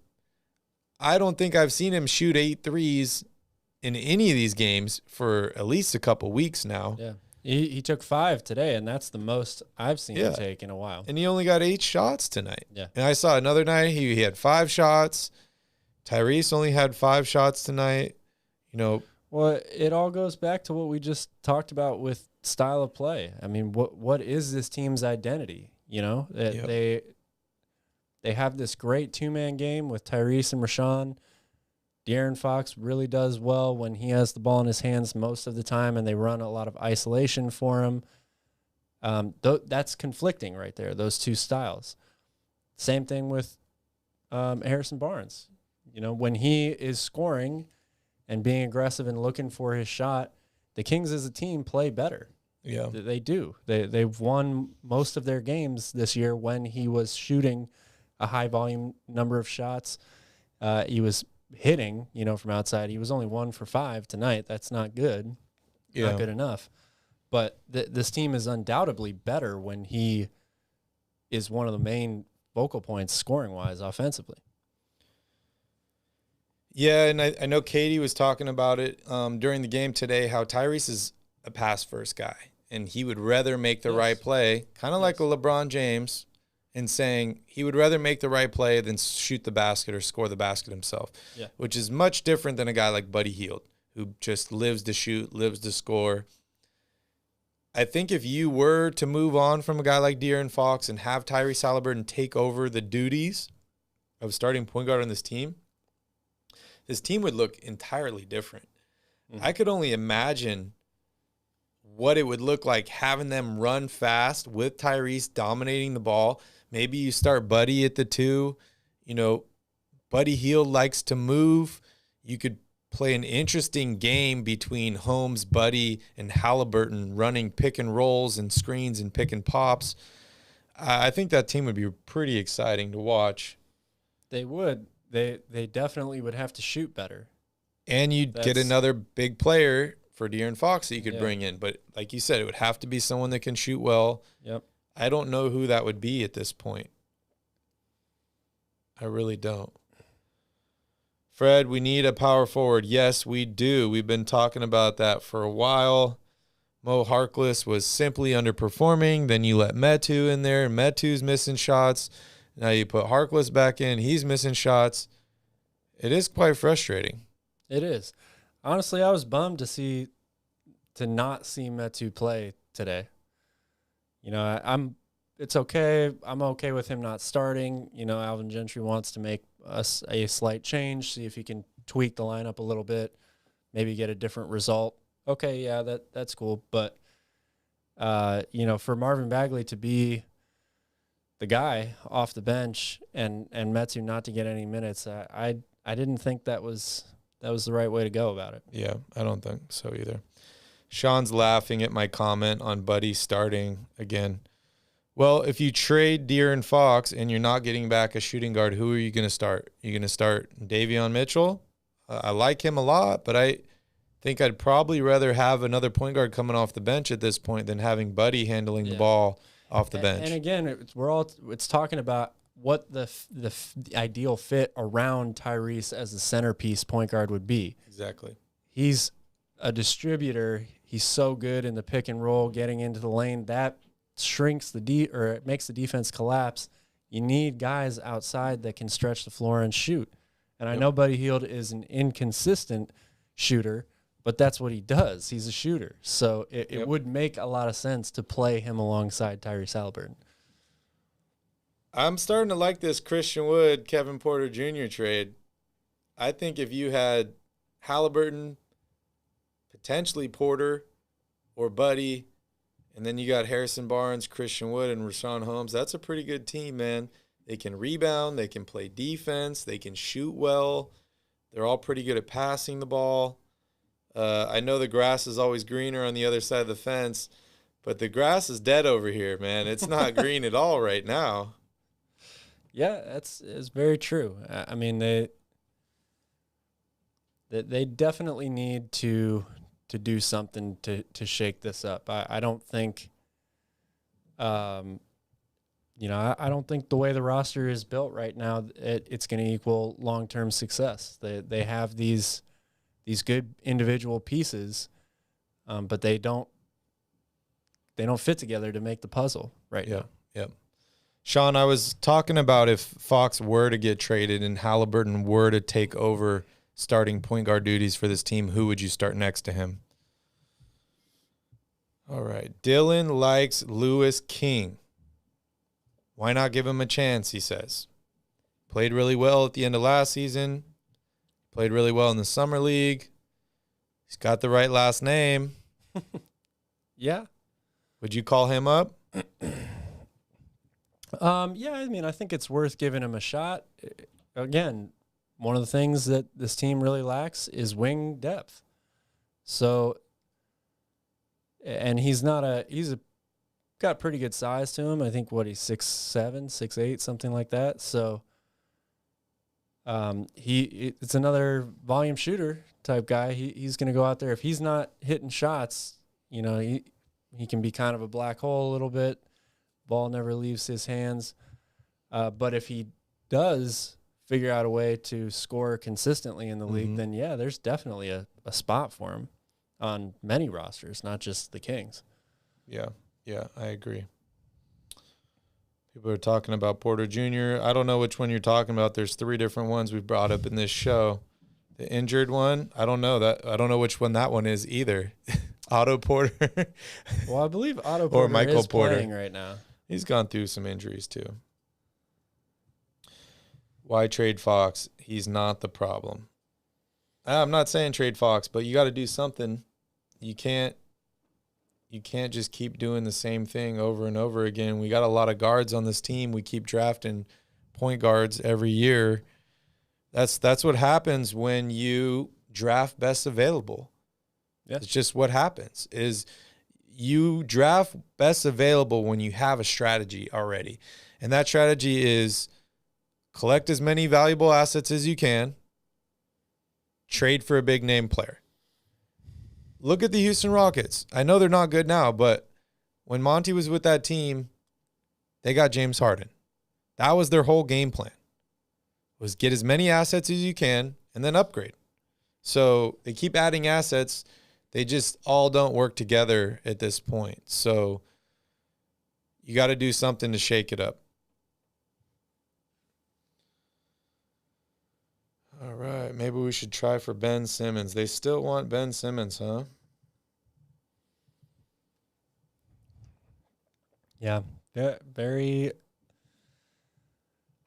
[SPEAKER 2] I don't think I've seen him shoot 8 threes in any of these games for at least a couple weeks now.
[SPEAKER 3] Yeah. He took 5 today, and that's the most I've seen him take in a while.
[SPEAKER 2] And he only got 8 shots tonight.
[SPEAKER 3] Yeah.
[SPEAKER 2] And I saw another night he had 5 shots. Tyrese only had 5 shots tonight.
[SPEAKER 3] Well, it all goes back to what we just talked about with style of play. I mean, what is this team's identity? They have this great 2-man game with Tyrese and Rashawn. De'Aaron Fox really does well when he has the ball in his hands most of the time, and they run a lot of isolation for him. That's conflicting right there, those two styles. Same thing with Harrison Barnes. When he is scoring and being aggressive and looking for his shot, the Kings as a team play better.
[SPEAKER 2] Yeah,
[SPEAKER 3] they do. They've won most of their games this year when he was shooting a high volume number of shots. He was hitting, from outside. He was only 1 for 5 tonight. That's not good.
[SPEAKER 2] Yeah.
[SPEAKER 3] Not good enough. But this team is undoubtedly better when he is one of the main focal points scoring-wise offensively.
[SPEAKER 2] Yeah, and I know Katie was talking about it during the game today, how Tyrese is a pass-first guy, and he would rather make the right play, kind of like a LeBron James, and saying he would rather make the right play than shoot the basket or score the basket himself, which is much different than a guy like Buddy Hield, who just lives to shoot, lives to score. I think if you were to move on from a guy like De'Aaron Fox and have Tyrese Haliburton take over the duties of starting point guard on this team would look entirely different. I could only imagine what it would look like having them run fast with Tyrese dominating the ball. Maybe you start Buddy at the 2. Buddy Hield likes to move. You could play an interesting game between Holmes, Buddy, and Haliburton running pick and rolls and screens and pick and pops. I think that team would be pretty exciting to watch.
[SPEAKER 3] They would. They definitely would have to shoot better.
[SPEAKER 2] And you'd get another big player for De'Aaron Fox that you could bring in. But like you said, it would have to be someone that can shoot well.
[SPEAKER 3] Yep.
[SPEAKER 2] I don't know who that would be at this point. I really don't. Fred, we need a power forward. Yes, we do. We've been talking about that for a while. Mo Harkless was simply underperforming. Then you let Metu in there, and Metu's missing shots. Now you put Harkless back in. He's missing shots. It is quite frustrating.
[SPEAKER 3] It is. Honestly, I was bummed to not see Metu play today. I'm it's okay. I'm okay with him not starting. You know, Alvin Gentry wants to make a slight change, see if he can tweak the lineup a little bit, maybe get a different result. Okay, yeah, that's cool. But, you know, for Marvin Bagley to be the guy off the bench and Metu not to get any minutes, I didn't think that was the right way to go about it.
[SPEAKER 2] Yeah, I don't think so either. Sean's laughing at my comment on Buddy starting again. Well, if you trade De'Aaron Fox and you're not getting back a shooting guard, who are you going to start? You're going to start Davion Mitchell? I like him a lot, but I think I'd probably rather have another point guard coming off the bench at this point than having Buddy handling the ball off the bench.
[SPEAKER 3] And again, it's talking about what the ideal fit around Tyrese as the centerpiece point guard would be.
[SPEAKER 2] Exactly.
[SPEAKER 3] He's a distributor. He's so good in the pick and roll, getting into the lane. That shrinks it makes the defense collapse. You need guys outside that can stretch the floor and shoot. And I know Buddy Hield is an inconsistent shooter, but that's what he does. He's a shooter. So it would make a lot of sense to play him alongside Tyrese Haliburton.
[SPEAKER 2] I'm starting to like this Christian Wood, Kevin Porter Jr. trade. I think if you had Haliburton, potentially Porter or Buddy, and then you got Harrison Barnes, Christian Wood, and Rashawn Holmes, that's a pretty good team, man. They can rebound. They can play defense. They can shoot well. They're all pretty good at passing the ball. I know the grass is always greener on the other side of the fence, but the grass is dead over here, man. It's not green at all right now.
[SPEAKER 3] Yeah, it's very true. I mean, they definitely need to do something to shake this up. I don't think, you know, I don't think the way the roster is built right now, it's going to equal long-term success. They have these good individual pieces, but they don't fit together to make the puzzle right now.
[SPEAKER 2] Yep. Sean, I was talking about if Fox were to get traded and Haliburton were to take over starting point guard duties for this team, who would you start next to him? All right. Dylan likes Lewis King. Why not give him a chance, he says. Played really well at the end of last season. Played really well in the summer league. He's got the right last name.
[SPEAKER 3] Yeah.
[SPEAKER 2] Would you call him up?
[SPEAKER 3] Yeah, I mean, I think it's worth giving him a shot. Again, one of the things that this team really lacks is wing depth. So, and he's got pretty good size to him. I think he's 6'7", 6'8", something like that. So, it's another volume shooter type guy. He's going to go out there. If he's not hitting shots, you know, he can be kind of a black hole a little bit. Ball never leaves his hands. But if he does figure out a way to score consistently in the league, then yeah, there's definitely a spot for him on many rosters, not just the Kings.
[SPEAKER 2] Yeah, I agree. People are talking about Porter Jr. I don't know which one you're talking about. There's 3 different ones we've brought up in this show. The injured one, I don't know which one that one is either. Otto Porter.
[SPEAKER 3] Well, I believe Otto Porter
[SPEAKER 2] or Michael
[SPEAKER 3] is
[SPEAKER 2] Porter
[SPEAKER 3] playing right now.
[SPEAKER 2] He's gone through some injuries too. Why trade Fox? He's not the problem. I'm not saying trade Fox, but you got to do something. You can't just keep doing the same thing over and over again. We got a lot of guards on this team. We keep drafting point guards every year. That's what happens when you draft best available. Yeah. It's just what happens is you draft best available when you have a strategy already. And that strategy is collect as many valuable assets as you can, trade for a big name player. Look at the Houston Rockets. I know they're not good now, but when Monty was with that team, they got James Harden. That was their whole game plan, was get as many assets as you can and then upgrade. So they keep adding assets. They just all don't work together at this point. So you got to do something to shake it up. All right, maybe we should try for Ben Simmons. They still want Ben Simmons, huh?
[SPEAKER 3] Yeah, Yeah, very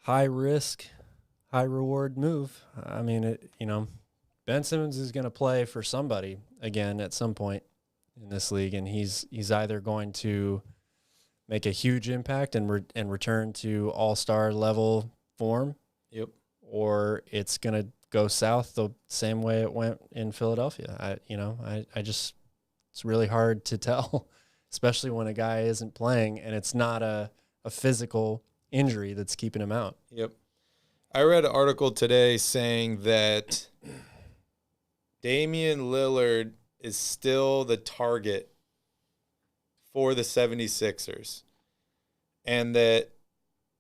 [SPEAKER 3] high risk, high reward move. I mean, Ben Simmons is going to play for somebody again at some point in this league, and he's either going to make a huge impact and return to all-star level form.
[SPEAKER 2] Yep.
[SPEAKER 3] Or it's going to go south the same way it went in Philadelphia. It's really hard to tell, especially when a guy isn't playing and it's not a physical injury that's keeping him out.
[SPEAKER 2] Yep. I read an article today saying that Damian Lillard is still the target for the 76ers, and that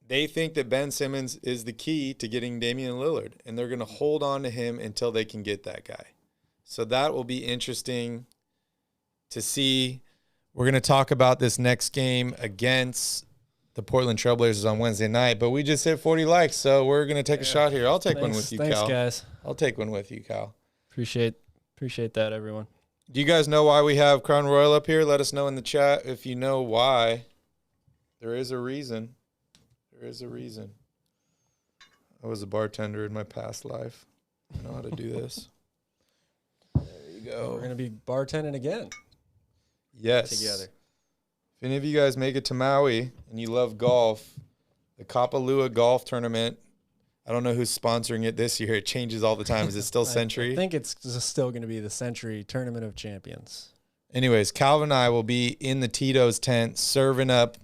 [SPEAKER 2] they think that Ben Simmons is the key to getting Damian Lillard, and they're going to hold on to him until they can get that guy. So that will be interesting to see. We're going to talk about this next game against the Portland Trailblazers on Wednesday night, but we just hit 40 likes, so we're going to take a shot here. I'll take one with you, Cal.
[SPEAKER 3] Thanks, guys.
[SPEAKER 2] I'll take one with you, Cal.
[SPEAKER 3] Appreciate that, everyone.
[SPEAKER 2] Do you guys know why we have Crown Royal up here? Let us know in the chat if you know why. There is a reason. There is a reason. I was a bartender in my past life. I know how to do this. There you go.
[SPEAKER 3] We're going to be bartending again.
[SPEAKER 2] Yes.
[SPEAKER 3] Together.
[SPEAKER 2] If any of you guys make it to Maui and you love golf, the Kapalua Golf Tournament, I don't know who's sponsoring it this year. It changes all the time. Is it still Century?
[SPEAKER 3] I think it's still going to be the Century Tournament of Champions.
[SPEAKER 2] Anyways, Calvin and I will be in the Tito's tent serving up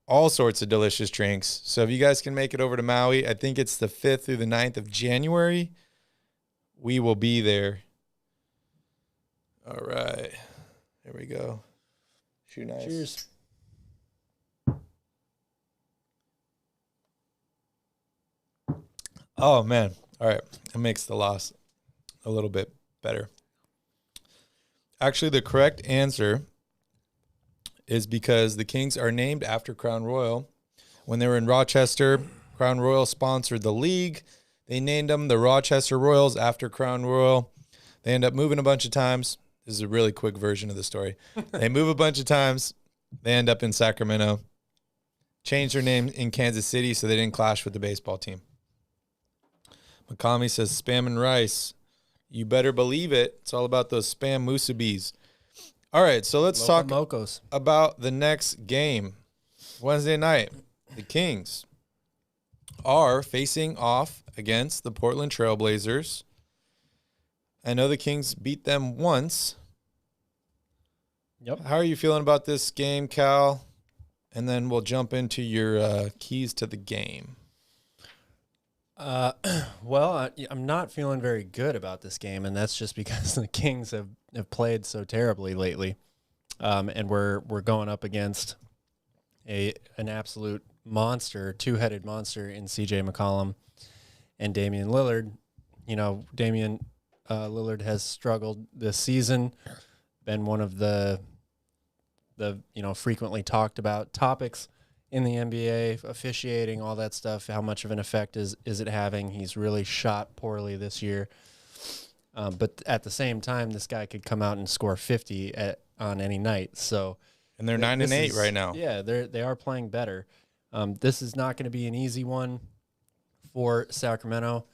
[SPEAKER 2] all sorts of delicious drinks. So if you guys can make it over to Maui, I think it's the 5th through the 9th of January, we will be there. All right. There we go. Shoot nice.
[SPEAKER 3] Cheers.
[SPEAKER 2] Oh, man. All right. It makes the loss a little bit better. Actually, the correct answer is because the Kings are named after Crown Royal. When they were in Rochester, Crown Royal sponsored the league. They named them the Rochester Royals after Crown Royal. They end up moving a bunch of times. This is a really quick version of the story. They move a bunch of times. They end up in Sacramento. Changed their name in Kansas City so they didn't clash with the baseball team. Makami says, spam and rice. You better believe it. It's all about those spam musubis. All right, so let's talk about the next game. Wednesday night, the Kings are facing off against the Portland Trailblazers. I know the Kings beat them once.
[SPEAKER 3] Yep.
[SPEAKER 2] How are you feeling about this game, Cal? And then we'll jump into your keys to the game.
[SPEAKER 3] Well, I'm not feeling very good about this game, and that's just because the Kings have played so terribly lately. And we're going up against an absolute monster, two-headed monster in C.J. McCollum and Damian Lillard. You know, Damian Lillard has struggled this season, been one of the frequently talked about topics in the NBA, officiating, all that stuff. How much of an effect is it having? He's really shot poorly this year. But at the same time, this guy could come out and score 50 on any night. So,
[SPEAKER 2] and they're 9-8 right now.
[SPEAKER 3] Yeah, they are playing better. This is not going to be an easy one for Sacramento.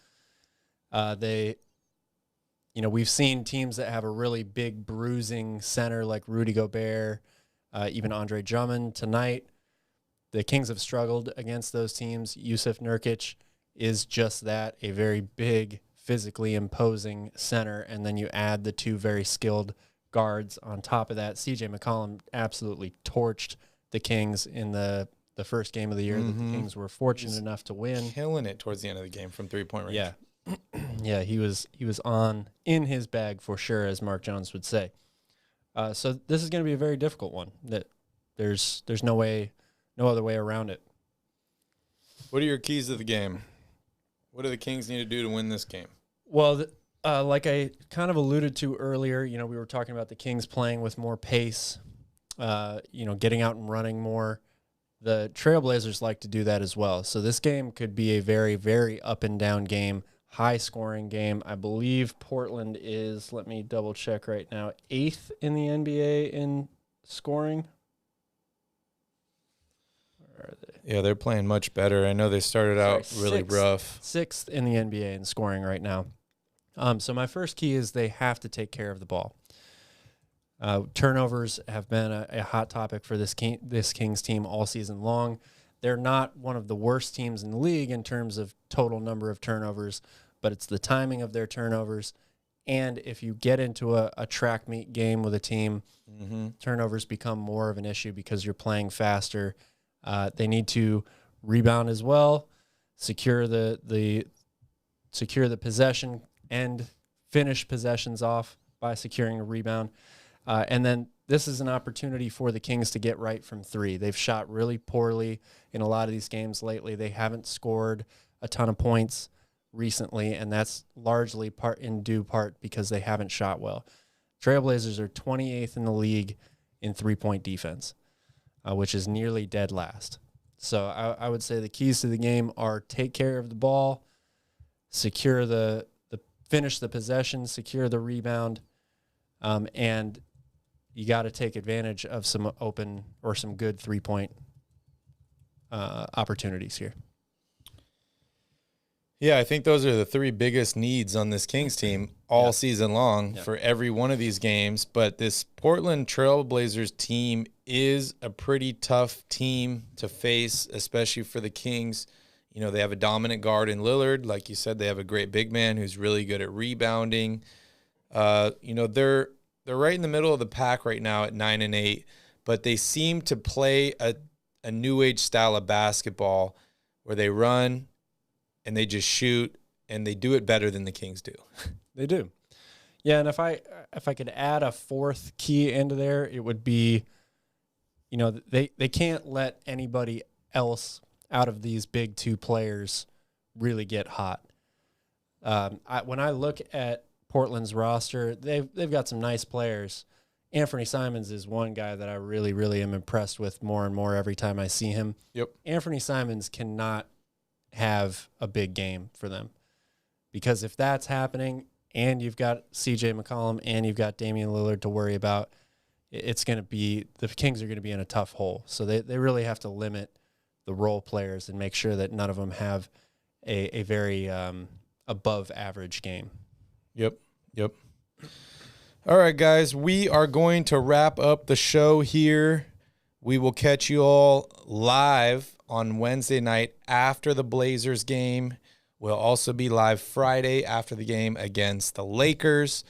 [SPEAKER 3] We've seen teams that have a really big bruising center like Rudy Gobert, even Andre Drummond tonight. The Kings have struggled against those teams. Yusuf Nurkic is just that, a very big, physically imposing center, and then you add the two very skilled guards on top of that. C.J. McCollum absolutely torched the Kings in the first game of the year that the Kings were fortunate enough to win.
[SPEAKER 2] Killing it towards the end of the game from three-point range.
[SPEAKER 3] Yeah. Yeah, he was in his bag for sure, as Mark Jones would say. So this is going to be a very difficult one. That there's no other way around it.
[SPEAKER 2] What are your keys to the game? What do the Kings need to do to win this game?
[SPEAKER 3] Well, like I kind of alluded to earlier, we were talking about the Kings playing with more pace, getting out and running more. The Trailblazers like to do that as well. So this game could be a very, very up and down game, high-scoring game. I believe Portland is, let me double-check right now, 8th in the NBA in scoring. Where are they?
[SPEAKER 2] Yeah, they're playing much better. I know they started out really rough.
[SPEAKER 3] Sixth in the NBA in scoring right now. So my first key is they have to take care of the ball. Turnovers have been a hot topic for this Kings team all season long. They're not one of the worst teams in the league in terms of total number of turnovers, but it's the timing of their turnovers. And if you get into a track meet game with a team, turnovers become more of an issue because you're playing faster. They need to rebound as well, secure the possession and finish possessions off by securing a rebound. And then this is an opportunity for the Kings to get right from three. They've shot really poorly in a lot of these games lately. They haven't scored a ton of points recently, and that's largely in due part because they haven't shot well. Trailblazers are 28th in the league in three-point defense, which is nearly dead last. So I would say the keys to the game are take care of the ball, secure finish the possession, secure the rebound, and you got to take advantage of some open or some good three-point opportunities here.
[SPEAKER 2] Yeah, I think those are the three biggest needs on this Kings team all season long for every one of these games. But this Portland Trailblazers team is a pretty tough team to face, especially for the Kings. You know, they have a dominant guard in Lillard. Like you said, they have a great big man who's really good at rebounding. You know, they're right in the middle of the pack right now at 9-8, but they seem to play a new age style of basketball where they run and they just shoot, and they do it better than the Kings do.
[SPEAKER 3] They do. Yeah, and if I could add a fourth key into there, it would be, you know, they can't let anybody else out of these big two players really get hot. When I look at Portland's roster, they've got some nice players. Anthony Simons is one guy that I really, really am impressed with more and more every time I see him.
[SPEAKER 2] Yep.
[SPEAKER 3] Anthony Simons cannot have a big game for them, because if that's happening and you've got CJ McCollum and you've got Damian Lillard to worry about, it's going to be, the Kings are going to be in a tough hole. So they really have to limit the role players and make sure that none of them have a very above average game.
[SPEAKER 2] Yep. All right, guys, we are going to wrap up the show here. We will catch you all live on Wednesday night after the Blazers game. We'll also be live Friday after the game against the Lakers.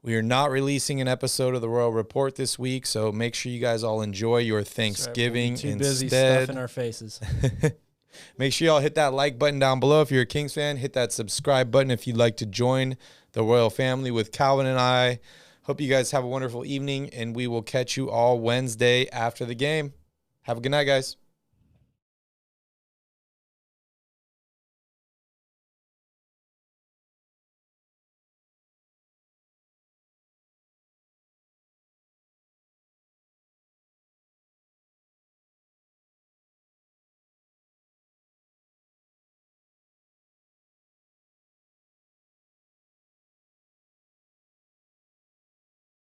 [SPEAKER 2] We are not releasing an episode of the Royal Report this week, so make sure you guys all enjoy your Thanksgiving
[SPEAKER 3] We'll be too
[SPEAKER 2] instead.
[SPEAKER 3] busy stuffing our faces.
[SPEAKER 2] Make sure y'all hit that like button down below if you're a Kings fan. Hit that subscribe button if you'd like to join the Royal family with Calvin and I. Hope you guys have a wonderful evening, and we will catch you all Wednesday after the game. Have a good night, guys.